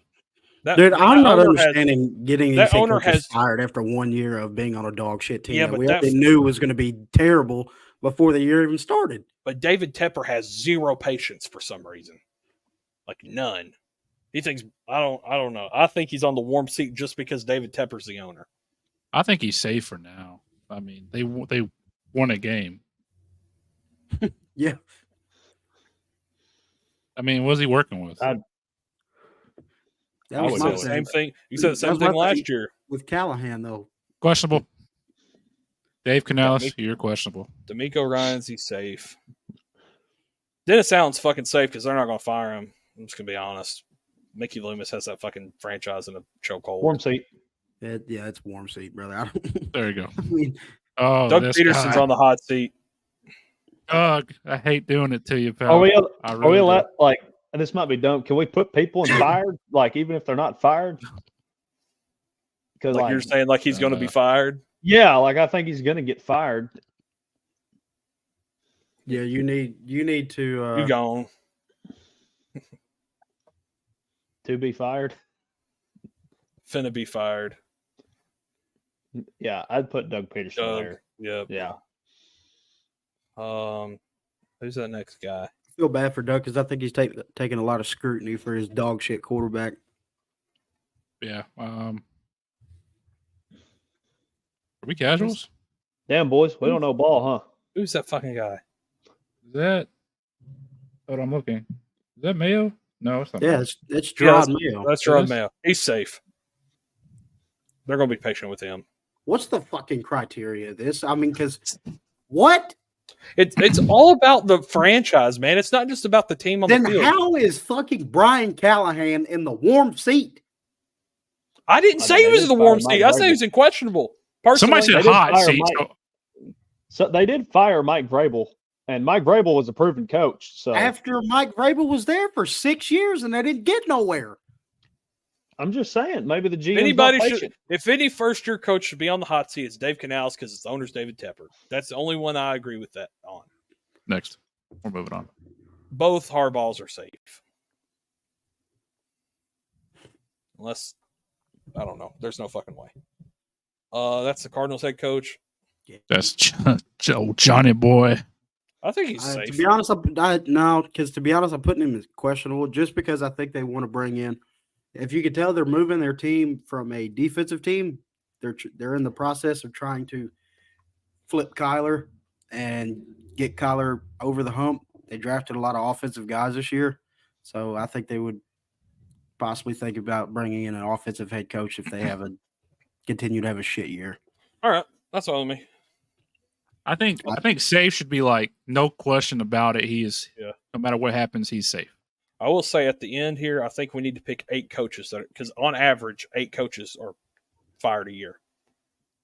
Dude, I'm not understanding getting that owner has fired after 1 year of being on a dog shit team that we already knew was going to be terrible before the year even started. But David Tepper has zero patience for some reason, like none. He thinks I don't know. I think he's on the warm seat just because David Tepper's the owner. I think he's safe for now. I mean, they won a game. Yeah. I mean, what was he working with? I would say the same thing. You said the same thing last year with Callahan, though. Questionable. Dave Canales, you're questionable. D'Amico Ryans, he's safe. Dennis Allen's fucking safe because they're not going to fire him. I'm just going to be honest. Mickey Loomis has that fucking franchise in a chokehold. Warm seat. Yeah, it's warm seat, brother. There you go. I mean, Doug Peterson's on the hot seat. Doug, I hate doing it to you, pal. Are we allowed, like, and this might be dumb, can we put people in fired, like, even if they're not fired? Because like you're saying, like he's going to be fired? Yeah, like I think he's going to get fired. Yeah, you need to you gone to be fired. Finna be fired. Yeah, I'd put Doug Peterson Doug. there. Yep. Yeah. Who's that next guy? I feel bad for Doug because I think he's taking a lot of scrutiny for his dog shit quarterback. Yeah. Are we casuals? Damn, boys, we don't know ball, huh? Who's that fucking guy? Is that? Hold on, I'm looking. Is that Mayo? No, it's not. Yeah, Mayo. it's Yeah, Gerard Mayo. That's It Gerard is? Mayo. He's safe. They're going to be patient with him. What's the fucking criteria of this? I mean, because what? It's all about the franchise, man. It's not just about the team on Then the field. how is fucking Brian Callahan in the warm seat? I didn't I say mean, he they was did in the warm fire seat. Mike I said he was in questionable. Somebody Personally, said They did hot fire seat. Mike. So So they did fire Mike Vrabel, and Mike Vrabel was a proven coach. So After Mike Vrabel was there for 6 years and they didn't get nowhere. I'm just saying, maybe the GM. anybody should. If any first-year coach should be on the hot seat, it's Dave Canales because its owner's David Tepper. That's the only one I agree with that on. next, we're moving on. Both Harbaughs are safe, unless I don't know. There's no fucking way. That's the Cardinals head coach. That's Johnny boy. I think he's safe. To be honest, I'm putting him as questionable just because I think they want to bring in. If you could tell, they're moving their team from a defensive team. They're in the process of trying to flip Kyler and get Kyler over the hump. They drafted a lot of offensive guys this year, so I think they would possibly think about bringing in an offensive head coach if they continue to have a shit year. All right, that's all of me. I think safe should be like no question about it. He is. Yeah. No matter what happens, he's safe. I will say at the end here, I think we need to pick 8 coaches because on average, 8 coaches are fired a year.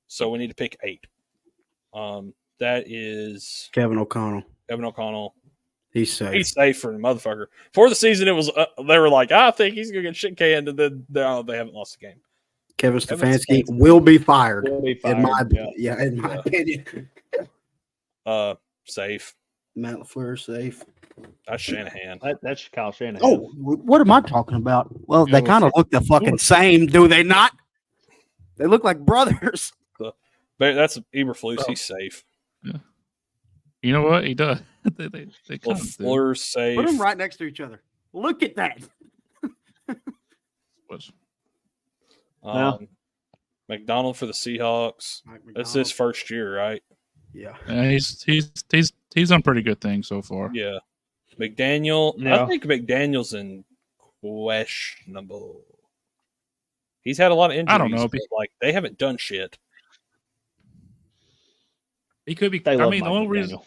So we need to pick 8. That is Kevin O'Connell. He's He's safe. safe for the motherfucker. For the season, it was they were like, I think he's gonna get shit canned, and then they haven't lost the game. Kevin Stefanski will be fired. Will be fired. In my Yeah. opinion. Safe. Matt LaFleur safe. That's Shanahan. That's Kyle Shanahan. Oh, what am I talking about? Well, they Yeah, kind of look the fucking same, do they not? They look like brothers. But that's Eberflus. He's safe. You know what he does? they come, LaFleur's safe. Put them right next to each other. Look at that. McDonald for the Seahawks. That's his first year, right? Yeah. He's done pretty good things so far. Yeah. McDaniel. Yeah. I think McDaniel's in questionable. He's had a lot of injuries. I don't know. But, like they haven't done shit. He could be. They I love mean, Mike the McDaniel.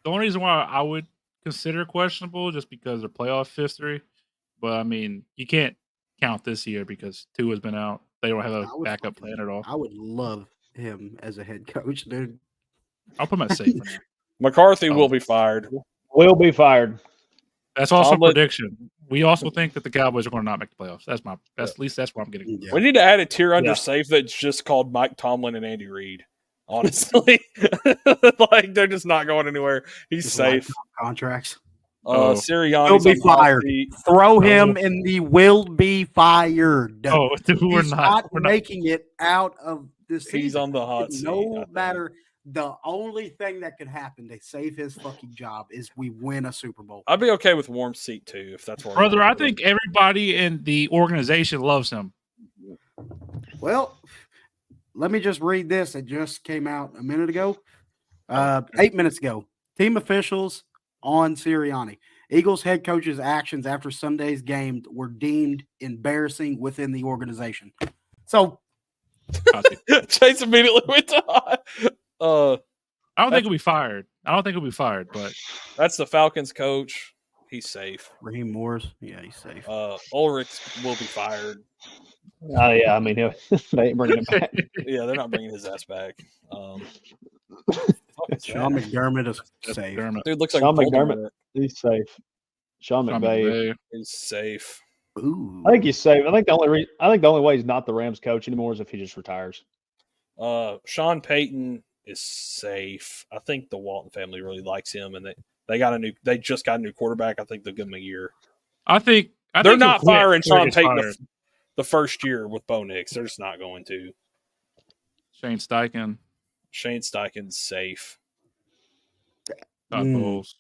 only reason why I would consider questionable just because of playoff history. But I mean, you can't count this year because Tua has been out. They don't have a backup plan at all. I would love him as a head coach, dude. I'll put him at safe for now. McCarthy will be fired. Will be fired. That's also Tomlin- a prediction. We also think that the Cowboys are going to not make the playoffs. At least that's what I'm getting. Yeah. We need to add a tier under Yeah. safe that's just called Mike Tomlin and Andy Reid. Honestly, like they're just not going anywhere. He's Just safe. Contracts. Sirianni's He'll be on the hot fired. seat. Throw him in the will be fired. Oh, we're He's not. We're not. making it out of this season. He's on the hot seat. I No think. matter. The only thing that could happen to save his fucking job is we win a Super Bowl. I'd be okay with warm seat too if that's where. Brother, I think everybody in the organization loves him. Well, let me just read this. It just came out a minute ago, 8 minutes ago. Team officials on Sirianni. Eagles head coach's actions after Sunday's game were deemed embarrassing within the organization. So, Chase immediately went to hot. I don't think he'll be fired. But That's the Falcons coach. He's safe. Raheem Morris, yeah, he's safe. Ulrich will be fired. Oh yeah, I mean they ain't bringing him back. Yeah, they're not bringing his ass back. Sean McDermott is safe. Dude looks like Sean McDermott. Voldemort. He's safe. Sean McVay. He's safe. Ooh. I think he's safe. I think the only way he's not the Rams coach anymore is if he just retires. Sean Payton is safe. I think the Walton family really likes him, and they just got a new quarterback. I think they'll give him a year. I think They're not he'll quit firing before he Sean gets Payton fired. the first year with Bo Nix. They're just not going to. Shane Steichen, Shane Steichen's safe. Todd Bowles.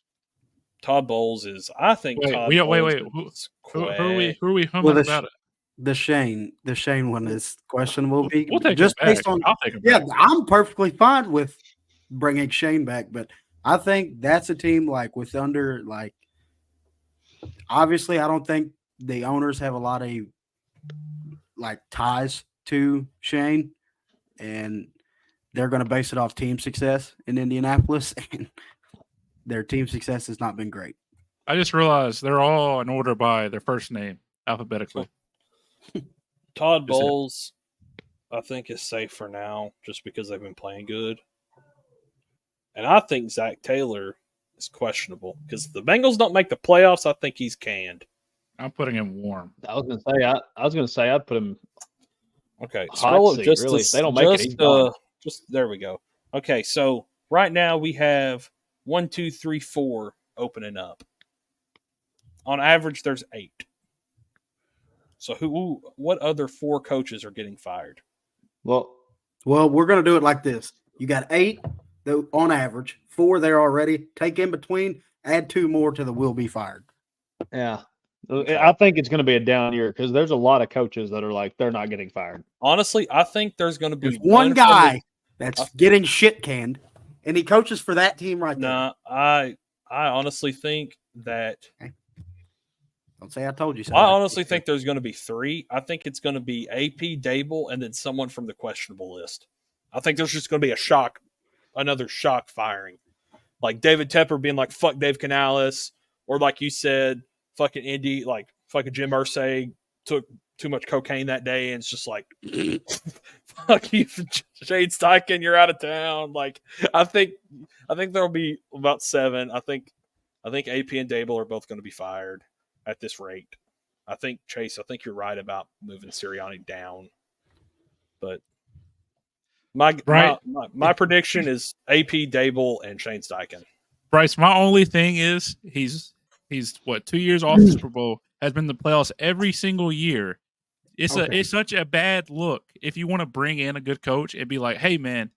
Todd Bowles is. I think. Wait, Todd wait. Bowles Who are we humming Well, about it? The Shane one is questionable. We'll take Just him back. based on I'll take him yeah, back. I'm perfectly fine with bringing Shane back, but I think that's a team like with under like. Obviously, I don't think the owners have a lot of like ties to Shane, and they're going to base it off team success in Indianapolis, and their team success has not been great. I just realized they're all in order by their first name alphabetically. Todd Bowles, I think, is safe for now just because they've been playing good. And I think Zach Taylor is questionable because the Bengals don't make the playoffs. I think he's canned. I'm putting him warm. I was gonna say I'd put him. Okay, Hot scroll up seat, just really. to, If they don't make it, he's gone. just there we go. Okay, so right now we have 1, 2, 3, 4 opening up. On average, there's 8. So what other 4 coaches are getting fired? Well, we're going to do it like this. You got 8 on average, 4 there already. Take in between, add 2 more to the will be fired. yeah. Okay. I think it's going to be a down year because there's a lot of coaches that are like they're not getting fired. Honestly, I think there's going to be There's one guy that's getting shit canned, and he coaches for that team right there. No, I honestly think that. Don't say I told you so. I honestly think there's going to be 3. I think it's going to be AP, Dable, and then someone from the questionable list. I think there's just going to be another shock firing. Like David Tepper being like, fuck Dave Canales, or like you said, fucking Indy, like fucking Jim Irsay took too much cocaine that day, and it's just like, fuck you, Shane Steichen, you're out of town. Like, I think there'll be about 7. I think AP and Dable are both going to be fired at this rate. I think Chase, I think you're right about moving Sirianni down, but my prediction is AP, Dable, and Shane Steichen. Bryce, my only thing is he's what 2 years off the Super Bowl, has been in the playoffs every single year. It's such a bad look if you want to bring in a good coach and be like, hey man,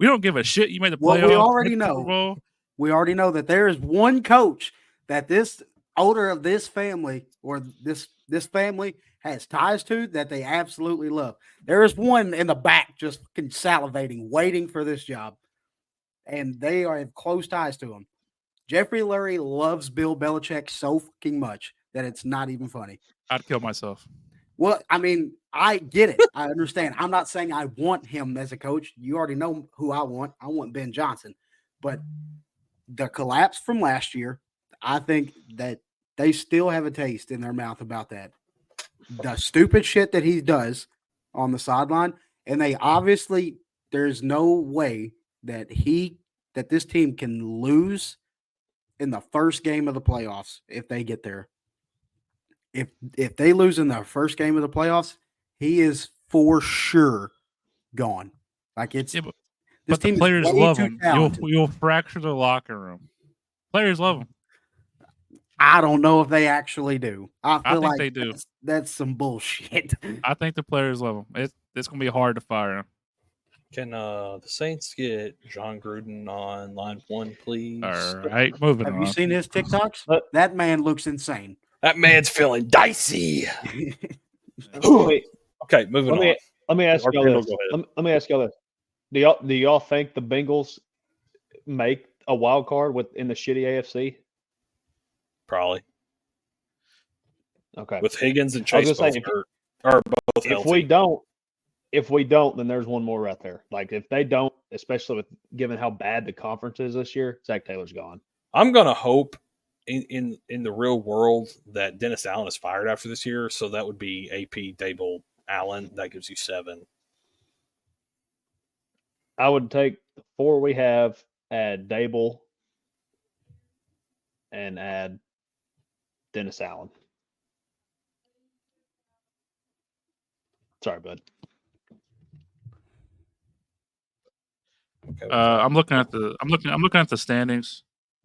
we don't give a shit. You made the playoffs. We already know. We already know that there is one coach that this owner of this family or this family has ties to that they absolutely love. There is one in the back just salivating, waiting for this job, and they have close ties to him. Jeffrey Lurie loves Bill Belichick so fucking much that it's not even funny. I'd kill myself. Well, I mean, I get it. I understand. I'm not saying I want him as a coach. You already know who I want. I want Ben Johnson. But the collapse from last year, I think that they still have a taste in their mouth about that. The stupid shit that he does on the sideline, and they obviously, there's no way that this team can lose in the first game of the playoffs if they get there. If they lose in the first game of the playoffs, he is for sure gone. Like it's but the players love him. You'll fracture the locker room. Players love him. I don't know if they actually do. I feel think like they do. That's some bullshit. I think the players love him. It's going to be hard to fire him. Can the Saints get John Gruden on line 1, please? All right, moving on. Have you seen his TikToks? That man looks insane. That man's feeling dicey. Wait, okay, moving on. Let me ask y'all this. Let me ask y'all this. Do y'all think the Bengals make a wild card in the shitty AFC? Probably. Okay. With Higgins and Chase both both healthy. If we don't, then there's one more right there. Like if they don't, especially given how bad the conference is this year, Zach Taylor's gone. I'm gonna hope in the real world that Dennis Allen is fired after this year, so that would be AP, Dable, Allen. That gives you 7. I would take the 4 we have, add Dable, and add Dennis Allen. Sorry, bud. Okay, I'm looking at the standings.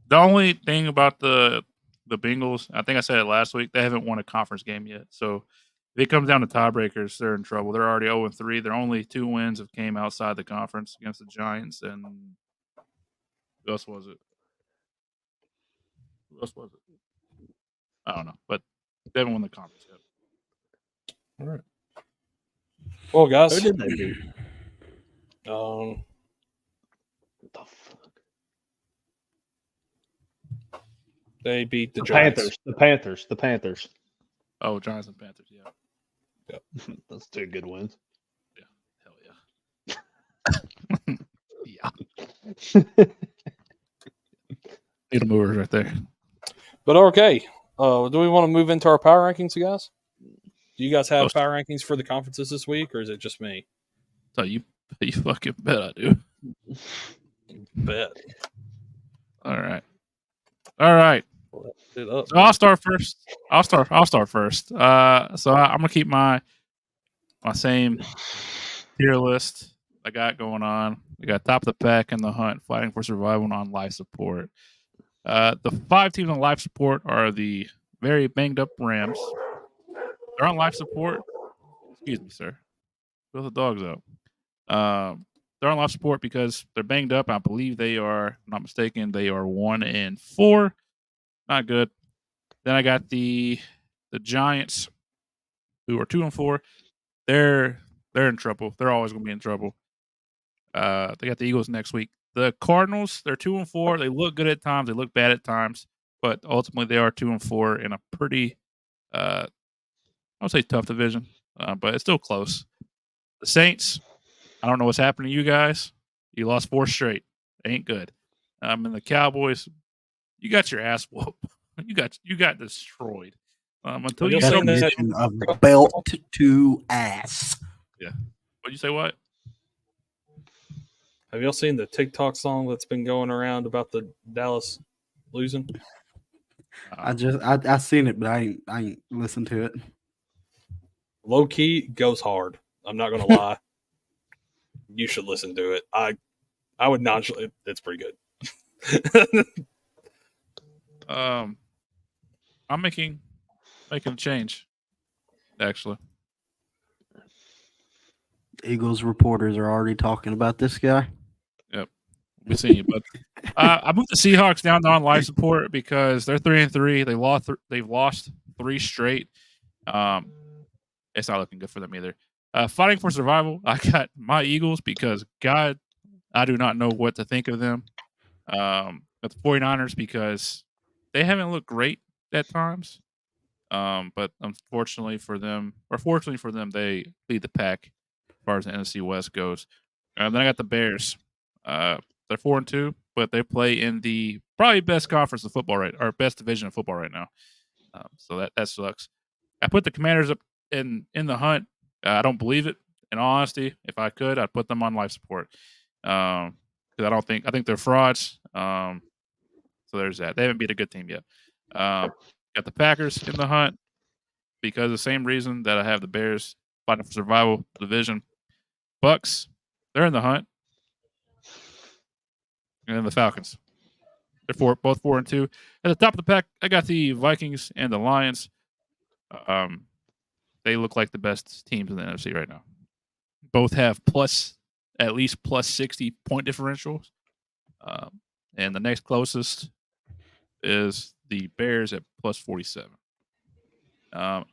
The only thing about the Bengals, I think I said it last week, they haven't won a conference game yet. So If it comes down to tiebreakers, they're in trouble. They're already 0-3. Their only 2 wins have came outside the conference against the Giants and who else was it? I don't know, but they haven't won the conference yet. All right. Well, guys, Who did they beat? um, What the fuck? they beat the The Giants. The Panthers. Oh, Giants and Panthers, yeah. That's 2 good wins. Hell yeah. Yeah. Needle movers right there. But okay, do we want to move into our power rankings, guys? Do you guys have Most- power rankings for the conferences this week, or is it just me? So you fucking bet I do. Bet. All right. It up. So I'll start first. I'll start first. So I'm gonna keep my same tier list I got going on. We got top of the pack in the hunt, fighting for survival, and on life support. The 5 teams on life support are the very banged up Rams. They're on life support. Excuse me, sir. Fill the dogs out. They're on life support because they're banged up. I believe they are, if I'm not mistaken, they are 1-4. Not good. Then I got the Giants, who are 2-4. They're in trouble. They're always going to be in trouble. They got the Eagles next week. The Cardinals, they're 2-4. They look good at times. They look bad at times, but ultimately they are 2-4 in a pretty, I would say, tough division, but it's still close. The Saints, I don't know what's happening to you guys. You lost 4 straight. Ain't good. And the Cowboys, you got your ass whooped. You got destroyed. Until you show me, Definition of belt to ass. what'd you say? What? Have y'all seen the TikTok song that's been going around about the Dallas losing? I seen it, but I ain't listened to it. Low key goes hard. I'm not gonna lie. You should listen to it. I would nonchalantly. It's pretty good. I'm making a change. Actually, Eagles reporters are already talking about this guy. we'll see you, but I moved the Seahawks down to on life support because they're 3-3. They've lost 3 straight. It's not looking good for them either. Fighting for survival, I got my Eagles because God, I do not know what to think of them. But the 49ers because they haven't looked great at times. But unfortunately for them, or fortunately for them, they lead the pack as far as the NFC West goes. Then I got the Bears. They're 4-2, but they play in the probably best conference of football or best division of football right now. So that sucks. I put the Commanders up in the hunt. I don't believe it. In all honesty, if I could, I'd put them on life support. Because I think they're frauds. So there's that. They haven't beat a good team yet. Got the Packers in the hunt because of the same reason that I have the Bears fighting for survival division. Bucks, they're in the hunt. And then the Falcons. They're both 4-2. At the top of the pack, I got the Vikings and the Lions. They look like the best teams in the NFC right now. Both have at least plus 60 point differentials. And the next closest is the Bears at plus 47.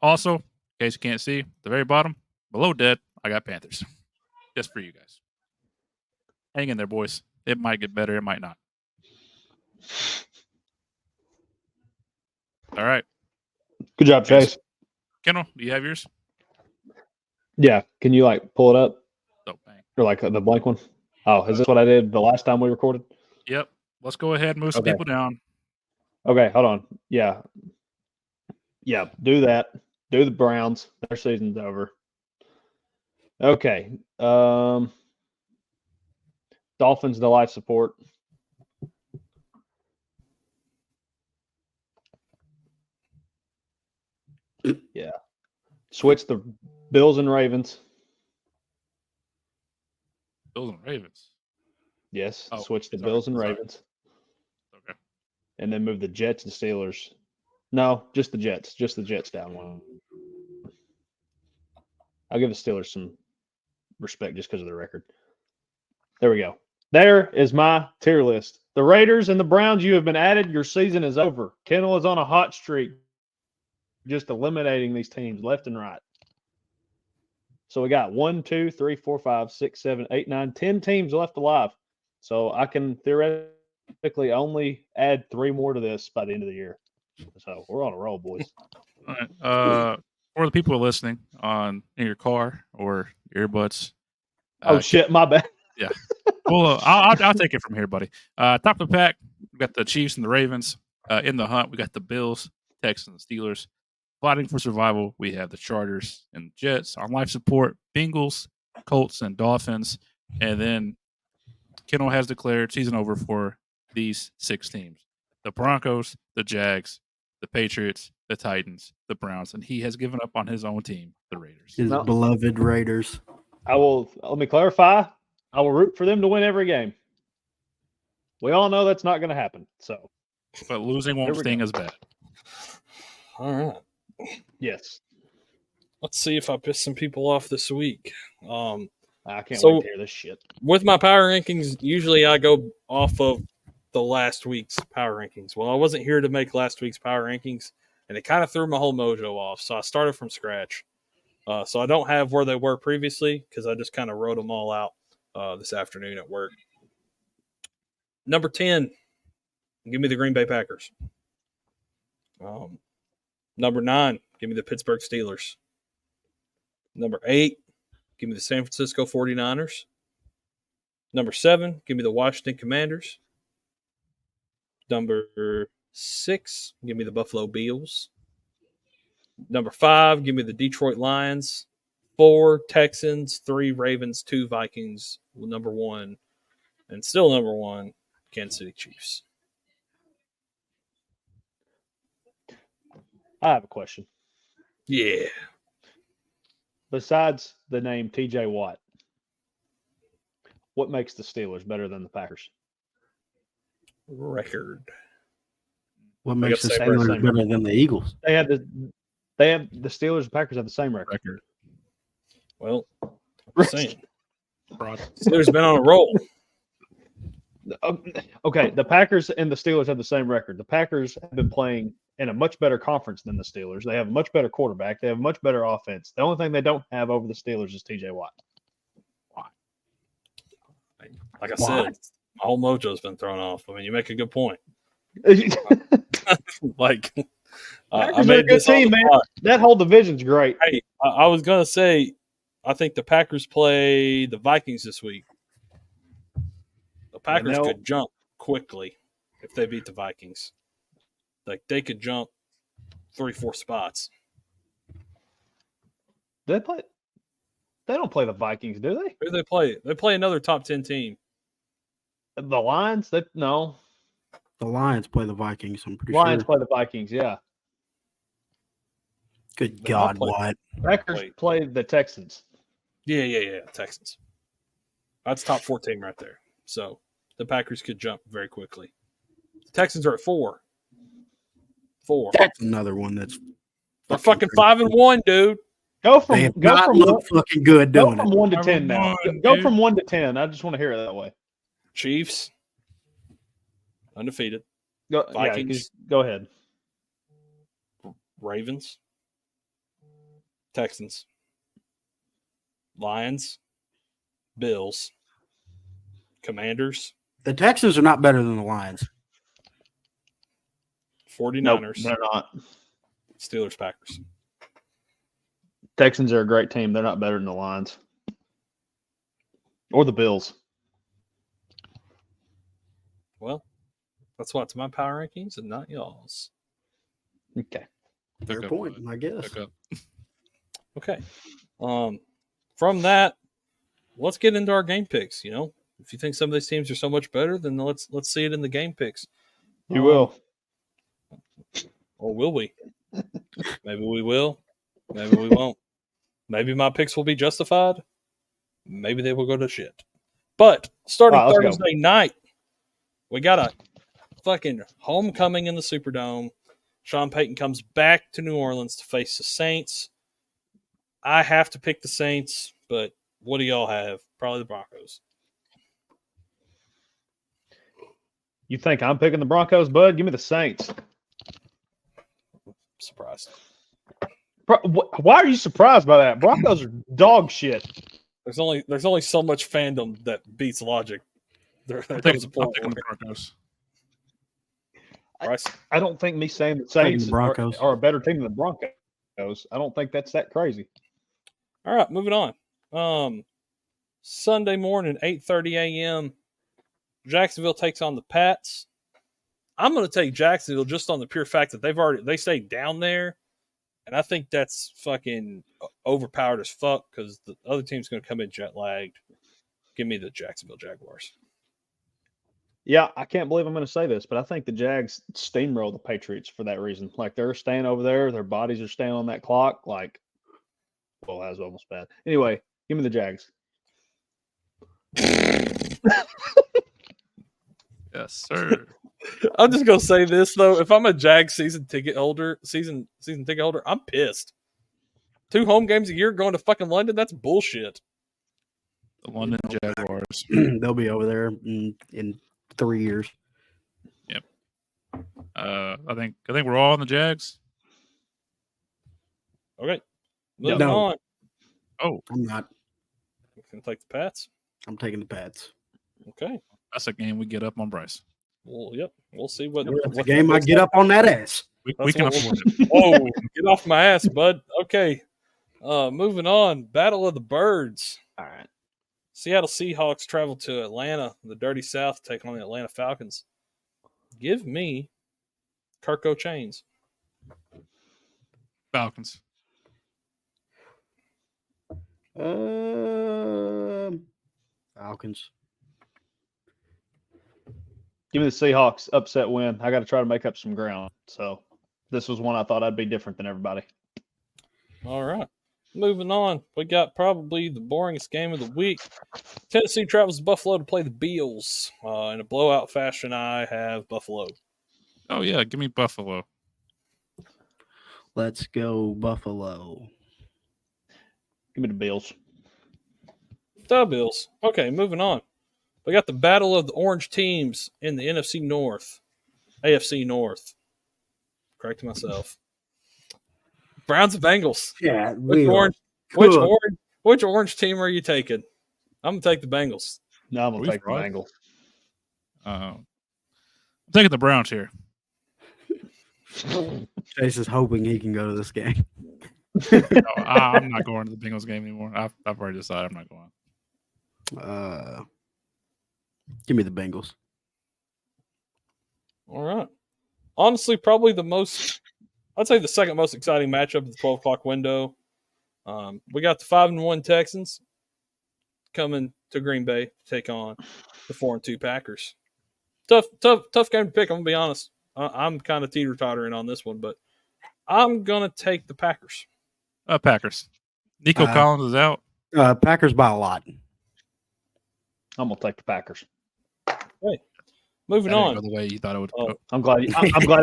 Also, in case you can't see, the very bottom, below dead, I got Panthers. Just for you guys. Hang in there, boys. It might get better. It might not. All right. Good job, Chase. Kendall, do you have yours? Yeah. Can you pull it up Oh, bang. or the blank one? Oh, is this what I did the last time we recorded? Yep. Let's go ahead and move some Okay. people down. Okay, hold on. Yeah. Yeah, do that. Do the Browns. Their season's over. Okay. Dolphins to life support. Yeah. Switch the Bills and Ravens. Bills and Ravens. Yes. Oh, Switch the sorry, Bills and sorry. Ravens. Okay. And then move the Jets and Steelers. No, just the Jets. Just the Jets down one. I'll give the Steelers some respect just because of the record. There we go. There is my tier list. The Raiders and the Browns, you have been added. Your season is over. Kendall is on a hot streak, just eliminating these teams left and right. So we got 1, 2, 3, 4, 5, 6, 7, 8, 9, 10 teams left alive. So I can theoretically only add 3 more to this by the end of the year. So we're on a roll, boys. All right. For the people listening in your car or earbuds. Oh shit, my bad. Yeah. Well, I'll take it from here, buddy. Top of the pack, we got the Chiefs and the Ravens. In the hunt, we got the Bills, Texans, and Steelers. Fighting for survival, we have the Chargers and Jets. On life support, Bengals, Colts, and Dolphins. And then Kendall has declared season over for these 6 teams: the Broncos, the Jags, the Patriots, the Titans, the Browns, and he has given up on his own team, the Raiders. His beloved Raiders. Let me clarify. I will root for them to win every game. We all know that's not going to happen. So, but losing won't sting as bad. All right. Yes. Let's see if I piss some people off this week. I can't wait to hear this shit. With my power rankings, usually I go off of the last week's power rankings. Well, I wasn't here to make last week's power rankings, and it kind of threw my whole mojo off. So I started from scratch. So I don't have where they were previously because I just kind of wrote them all out this afternoon at work. Number 10, give me the Green Bay Packers. Number 9, give me the Pittsburgh Steelers. Number 8, give me the San Francisco 49ers. Number 7, give me the Washington Commanders. Number 6, give me the Buffalo Bills. Number 5, give me the Detroit Lions. 4, Texans. 3, Ravens. 2, Vikings. Number 1, and still number 1, Kansas City Chiefs. I have a question. Yeah. Besides the name TJ Watt, what makes the Steelers better than the Packers? Record. What makes the the Steelers same better than the Eagles? They have the Steelers and Packers have the same record. Well, I'm saying. Broad. Steelers been on a roll. Okay, the Packers and the Steelers have the same record. The Packers have been playing in a much better conference than the Steelers. They have a much better quarterback. They have a much better offense. The only thing they don't have over the Steelers is TJ Watt. Like I said, my whole mojo's been thrown off. I mean, you make a good point. Like, I made a good team, man. That whole division's great. Hey, I was gonna say, I think the Packers play the Vikings this week. The Packers could jump quickly if they beat the Vikings. Like they could jump 3-4 spots. They don't play the Vikings, do they? Who do they play? They play another top 10 team. The Lions? No. The Lions play the Vikings, I'm pretty Lions sure. play the Vikings, yeah. Good God, what? Packers play the Texans. Yeah. Texans. That's top 4 team right there. So the Packers could jump very quickly. The Texans are at 4. That's another one that's they're fucking 5-1, dude. Go from fucking good doing from it. 1 to 10 now. Go from 1 to 10. I just want to hear it that way. Chiefs, undefeated. Vikings. Go ahead. Ravens, Texans, Lions, Bills, Commanders. The Texans are not better than the Lions. 49ers. Nope, they're not. Steelers, Packers. Texans are a great team. They're not better than the Lions. Or the Bills. Well, that's why it's my power rankings and not y'all's. Okay. Fair point, I guess. Okay. From that, let's get into our game picks. You know, if you think some of these teams are so much better, then let's see it in the game picks. You will. Or will we? Maybe we will. Maybe we won't. Maybe my picks will be justified. Maybe they will go to shit. But starting Thursday night, we got a fucking homecoming in the Superdome. Sean Payton comes back to New Orleans to face the Saints. I have to pick the Saints, but what do y'all have? Probably the Broncos. You think I'm picking the Broncos, bud? Give me the Saints. Surprised. Why are you surprised by that? Broncos are dog shit. There's only so much fandom that beats logic. I'm taking the Broncos. Bryce? I don't think me saying the Taking Saints the Broncos. are a better team than the Broncos. I don't think that's that crazy. All right, moving on. Sunday morning, 8:30 a.m. Jacksonville takes on the Pats. I'm going to take Jacksonville just on the pure fact that they stayed down there, and I think that's fucking overpowered as fuck because the other team's going to come in jet lagged. Give me the Jacksonville Jaguars. Yeah, I can't believe I'm going to say this, but I think the Jags steamroll the Patriots for that reason. Like they're staying over there, their bodies are staying on that clock. Like, well, that was almost bad. Anyway, give me the Jags. Yes, sir. I'm just gonna say this though: if I'm a Jag season ticket holder, I'm pissed. 2 home games a year going to fucking London—that's bullshit. The London Jaguars. They'll be over there in 3 years. Yep. I think we're all on the Jags. Okay, moving No. on. Oh, I'm not. Can take the Pats. I'm taking the Pats. Okay. that's a game we get up on Bryce. Well, yep. We'll see what. That's a game I get up on that ass. We That's can what afford it. Whoa! Get off my ass, bud. Okay. Moving on. Battle of the Birds. All right. Seattle Seahawks travel to Atlanta, the Dirty South, to take on the Atlanta Falcons. Give me Kirko Chains. Falcons. Falcons. Give me the Seahawks upset win. I got to try to make up some ground. So this was one I thought I'd be different than everybody. All right. Moving on. We got probably the boringest game of the week. Tennessee travels to Buffalo to play the Bills. In a blowout fashion, I have Buffalo. Oh yeah, give me Buffalo. Let's go Buffalo. Give me the Bills. The Bills. Okay, moving on. We got the battle of the orange teams in the NFC North. AFC North. Correct myself. Browns and Bengals. Yeah, Which orange team are you taking? I'm going to take the Bengals. No, I'm going to take the right. Bengals. I'm taking the Browns here. Chase is hoping he can go to this game. No, I'm not going to the Bengals game anymore. I've already decided I'm not going. Give me the Bengals. All right. Honestly, probably I'd say the second most exciting matchup of the 12 o'clock window. We got the 5-1 Texans coming to Green Bay to take on the 4-2 Packers. Tough game to pick. I'm going to be honest. I'm kind of teeter-tottering on this one, but I'm going to take the Packers. Packers. Nico Collins is out. Packers by a lot. I'm going to take the Packers. Hey, moving That didn't on. go the way you thought it would go. I'm glad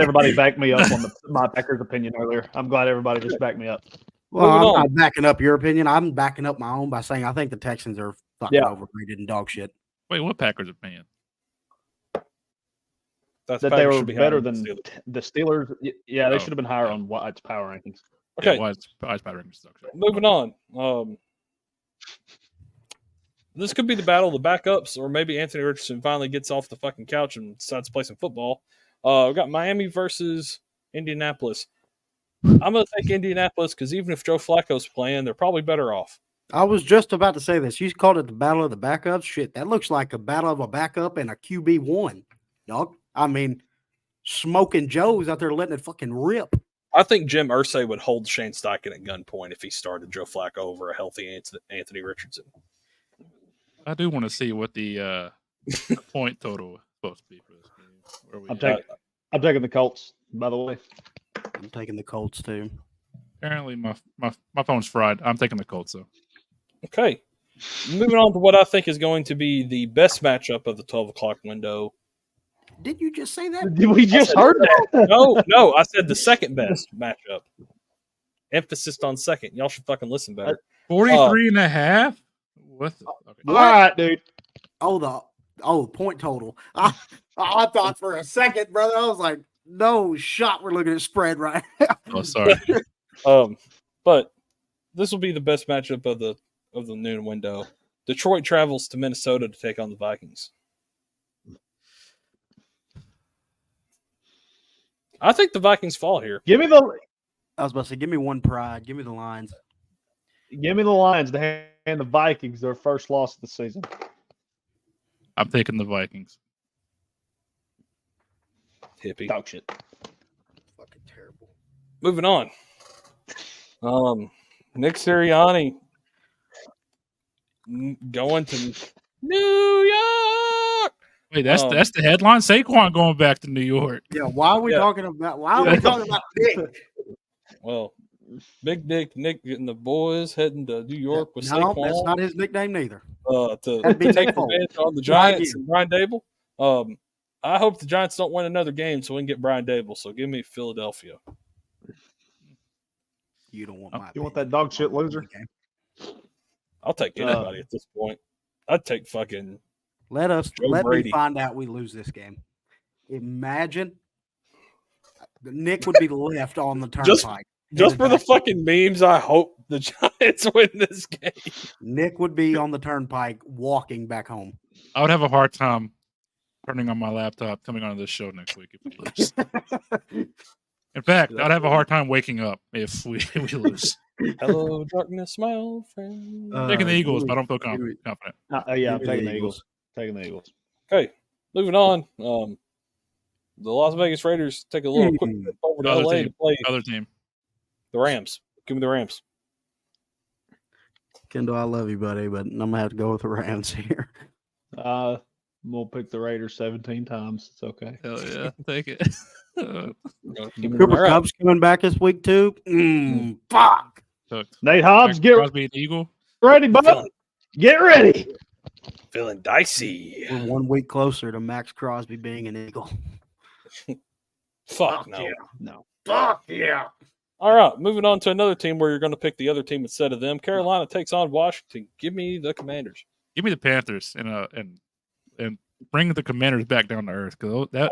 everybody backed me up on my Packers opinion earlier. I'm glad everybody just backed me up. Well, Moving I'm on. not backing up your opinion. I'm backing up my own by saying I think the Texans are fucking overrated and dog shit. Wait, what Packers opinion? That They were better than the Steelers. Yeah, they should have been higher on White's power rankings. Okay, Yeah, why is Patrick sucks? moving on. This could be the battle of the backups, or maybe Anthony Richardson finally gets off the fucking couch and decides to play some football. We got Miami versus Indianapolis. I'm going to take Indianapolis because even if Joe Flacco's playing, they're probably better off. I was just about to say this. You called it the battle of the backups. Shit, that looks like a battle of a backup and a QB1, dog. I mean, smoking Joe's out there letting it fucking rip. I think Jim Irsay would hold Shane Steichen at gunpoint if he started Joe Flacco over a healthy Anthony Richardson. I do want to see what the point total is supposed to be for this game. I'm taking the Colts, by the way. I'm taking the Colts too. Apparently, my phone's fried. I'm taking the Colts, though. Okay. Moving on to what I think is going to be the best matchup of the 12 o'clock window. Did you just say that? We just heard that. No, I said the second best matchup Emphasis on second. Y'all should fucking listen better. 43.5? What? Okay. All right, dude. Point total. I thought for a second, brother. I was like, no shot. We're looking at spread right now. Oh, sorry. But this will be the best matchup of the noon window. Detroit travels to Minnesota to take on the Vikings. I think the Vikings fall here. I was about to say, give me one pride. Give me the Lions. Give me the Lions to hand the Vikings their first loss of the season. I'm taking the Vikings. Hippie. Dog shit. Fucking terrible. Moving on. Nick Sirianni going to New York. Wait, that's the headline. Saquon going back to New York. Yeah, why are we talking about Nick? Well, Big Nick and the boys heading to New York with Saquon. No, that's not his nickname neither. To take advantage on the Giants and Brian Dable. I hope the Giants don't win another game so we can get Brian Dable. So give me Philadelphia. You don't want my You want that dog shit loser? I'll take anybody at this point. I'd take fucking Let Brady. me find out we lose this game. Imagine Nick would be left on the turnpike. Just for the fucking memes, I hope the Giants win this game. Nick would be on the turnpike walking back home. I would have a hard time turning on my laptop coming on this show next week if we lose. In fact, I'd have a hard time waking up if we lose. Hello, darkness, my old friend. Taking the Eagles, but I don't feel confident. Yeah, I'm taking the Eagles. Taking the Eagles. Okay, moving on. The Las Vegas Raiders take a little quick trip over to LA to play Other team. the Rams. Give me the Rams. Kendall, I love you, buddy, but I'm gonna have to go with the Rams here. We'll pick the Raiders 17 times. It's okay. Hell yeah, take it. Cooper Cup's coming back this week too. Fuck. Nate Hobbs, get Crosby, an Eagle. ready, bud. Get ready. Feeling dicey. We're 1 week closer to Max Crosby being an Eagle. Fuck no. Yeah. No. Fuck yeah. All right, moving on to another team where you're going to pick the other team instead of them. Carolina takes on Washington. Give me the Commanders. Give me the Panthers and bring the Commanders back down to earth. I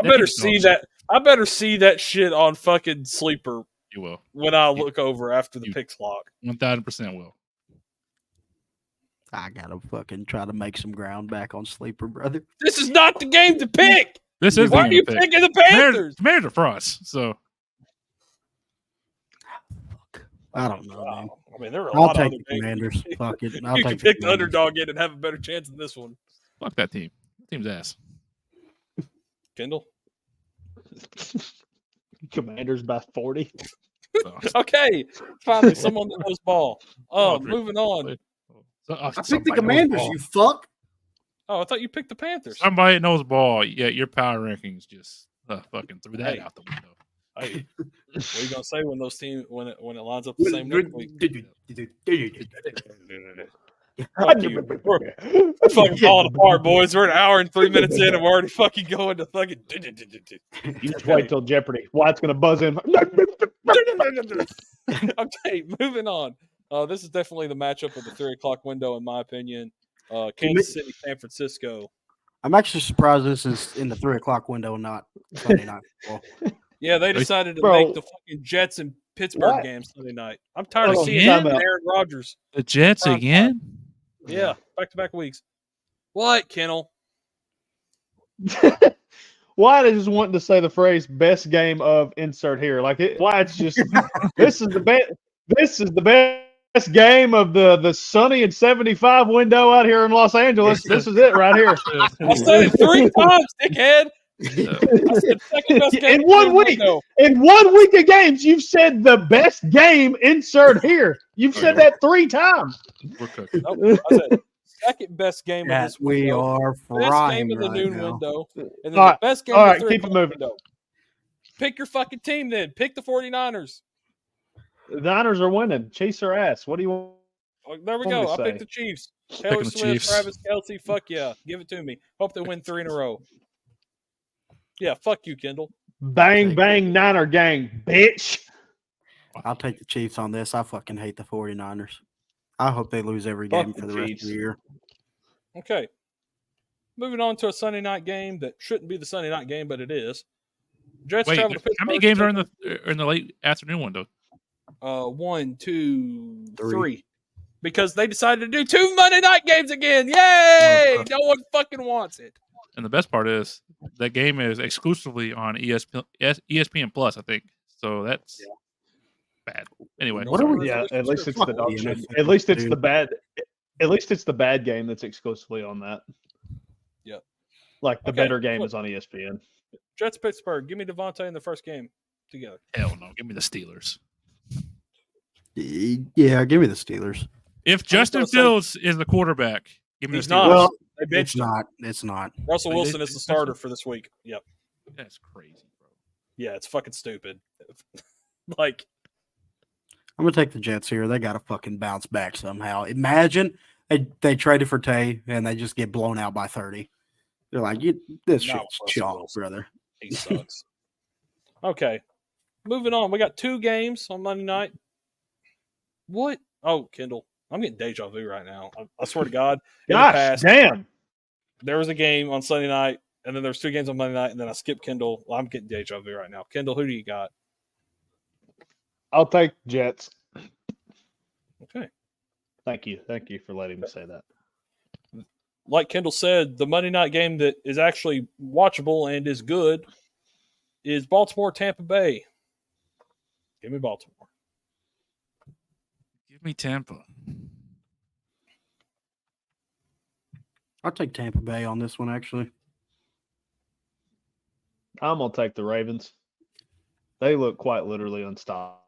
better see that shit on fucking Sleeper. You will when I look over after the picks lock. 1,000% will. I gotta fucking try to make some ground back on Sleeper, brother. This is not the game to pick. This is why are you picking the Panthers? Commanders are for us. So I don't know, man. I mean, there are a I'll lot of take other the Commanders. Fuck it. You can pick the Underdog in and have a better chance in this one. fuck that team. That team's ass. Kendall. Commanders by 40. Okay, finally someone that knows ball. Moving on. I picked the Commanders. You fuck. Oh, I thought you picked the Panthers. Somebody knows ball. Yeah, your power rankings just fucking threw that out the window. Hey, what are you gonna say when those teams when it lines up the same next week? Fuck you. We're fucking falling apart, boys. We're an hour and 3 minutes in, and we're already fucking going to fucking. You just wait till Jeopardy. Wyatt's gonna buzz in. Okay, moving on. This is definitely the matchup of the 3 o'clock window, in my opinion. Kansas City, San Francisco. I'm actually surprised this is in the 3 o'clock window, not Sunday night football. Yeah, they decided to make the fucking Jets and Pittsburgh game Sunday night. I'm tired of seeing Aaron Rodgers. The Jets again? Yeah, back-to-back weeks. What, Kennel? Wyatt is just wanting to say the phrase "best game of insert here." Like Wyatt's just this is the best game of the sunny and 75 window out here in Los Angeles. This is it right here. I said it 3 times, dickhead. I said second best game in 1 week. In 1 week of games, you've said the best game insert here. You've said that 3 times. We're cooking. I said second best game of this window. We are best frying game of the right noon now. window. And then the best game of the 3 keep it moving. window. Pick your fucking team then. Pick the 49ers. The Niners are winning. Chase their ass. What do you want? Oh, there we go. I picked the Chiefs. Taylor Swift, Chiefs. Travis Kelce. Fuck yeah. Give it to me. Hope they win 3 in a row. Yeah, fuck you, Kendall. Bang, bang, Niner gang, bitch. I'll take the Chiefs on this. I fucking hate the 49ers. I hope they lose every Fuck game the for the rest of Chiefs. the year. Okay. Moving on to a Sunday night game that shouldn't be the Sunday night game, but it is. Jets Wait, travel to Pittsburgh. how many games are in the late afternoon window? 1, 2, Three. 3. Because they decided to do 2 Monday night games again. Yay! No one fucking wants it. And the best part is that game is exclusively on ESPN Plus, I think. So that's bad. Anyway, What are we- Yeah, at least it's the Fuck dog the shit. NFL, At least it's dude. the bad. At least it's the bad game that's exclusively on that. Yep. Like the Okay, better game look. is on ESPN. Jets Pittsburgh. Give me Devontae in the first game together. hell no. Give me the Steelers. Yeah, give me the Steelers. If Justin gonna say- Fields is the quarterback, give me He's the Steelers. not. Well, They benched It's him. not. It's not. Russell They Wilson did- is the starter for this week. Yep. That's crazy, bro. Yeah, it's fucking stupid. Like, I'm gonna take the Jets here. They got to fucking bounce back somehow. Imagine they traded for Tay and they just get blown out by 30. They're like, this Not shit's Russell chalk, Wilson. brother. he sucks. Okay. Moving on. We got 2 games on Monday night. What? Oh, Kendall. I'm getting deja vu right now. I swear to God. In the Gosh, past, damn. there was a game on Sunday night, and then there's 2 games on Monday night, and then I skipped Kendall. Well, I'm getting deja vu right now. Kendall, who do you got? I'll take Jets. Okay. Thank you. Thank you for letting me say that. Like Kendall said, the Monday night game that is actually watchable and is good is Baltimore Tampa Bay. Give me Baltimore. Give me Tampa. I'll take Tampa Bay on this one, actually. I'm gonna take the Ravens. They look quite literally unstoppable.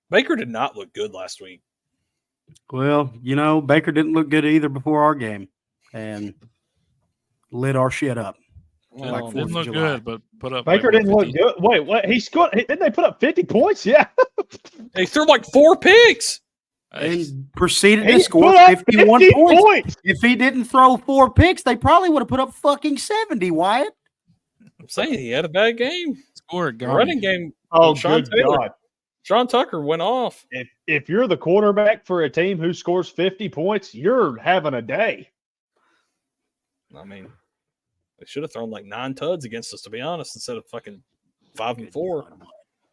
Baker did not look good last week. Well, Baker didn't look good either before our game and lit our shit up. Well, Like Didn't 4th of look July. good, but put up. Baker like, didn't look 50. good. Wait, what? He scored. Didn't they put up 50 points? Yeah. he threw like 4 picks. And proceeded He to score put up 51 50 points. If he didn't throw 4 picks, they probably would have put up fucking 70, Wyatt. I'm saying he had a bad game. Score The running game. Oh, Sean good Taylor. God. Sean Tucker went off. If you're the quarterback for a team who scores 50 points, you're having a day. I mean, they should have thrown like 9 tuds against us, to be honest, instead of fucking 5 and 4.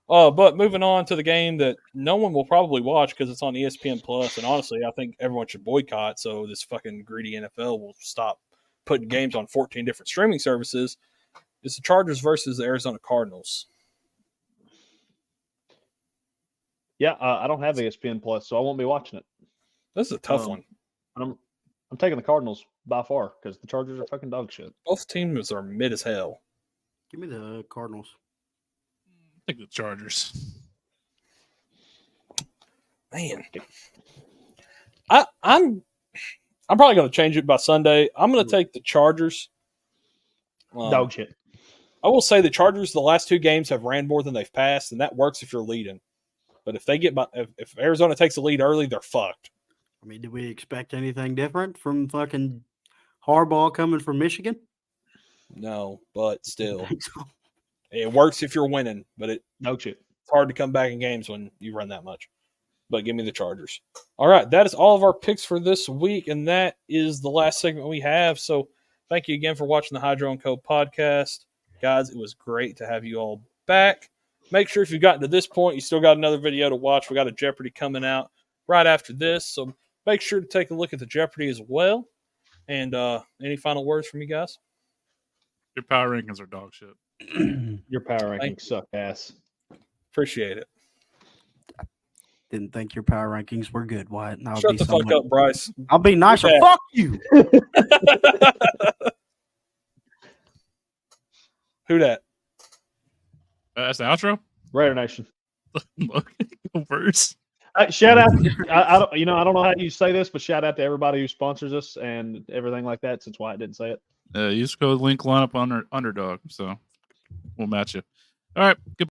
But moving on to the game that no one will probably watch because it's on ESPN Plus, and honestly, I think everyone should boycott so this fucking greedy NFL will stop putting games on 14 different streaming services. It's the Chargers versus the Arizona Cardinals. Yeah, I don't have ESPN Plus, so I won't be watching it. This is a tough one. I'm taking the Cardinals by far because the Chargers are fucking dog shit. Both teams are mid as hell. Give me the Cardinals. I think the Chargers. Man, I'm probably going to change it by Sunday. I'm going to take the Chargers. Dog shit. I will say the Chargers the last 2 games have ran more than they've passed, and that works if you're leading. But if they get if Arizona takes the lead early, they're fucked. I mean, did we expect anything different from fucking Harbaugh coming from Michigan? No, but still, it works if you're winning. But it's Dog shit. hard to come back in games when you run that much. But give me the Chargers. All right, that is all of our picks for this week, and that is the last segment we have. So thank you again for watching the Hydro & Co. podcast. Guys, it was great to have you all back. Make sure if you've gotten to this point, you still got another video to watch. We got a Jeopardy coming out right after this, so make sure to take a look at the Jeopardy as well. And any final words from you guys? Your power rankings are dog shit. Your power Thank rankings suck ass. Appreciate it. Didn't think your power rankings were good, Wyatt. And I'll Shut be the fuck somewhat- up, Bryce. I'll be nicer. Yeah. Fuck you. Who that? That's the outro. Raider Nation. Look, go first. Shout out! I don't, I don't know how you say this, but shout out to everybody who sponsors us and everything like that. Since Wyatt didn't say it. Use code LincLineup on Underdog, so we'll match you. All right, goodbye.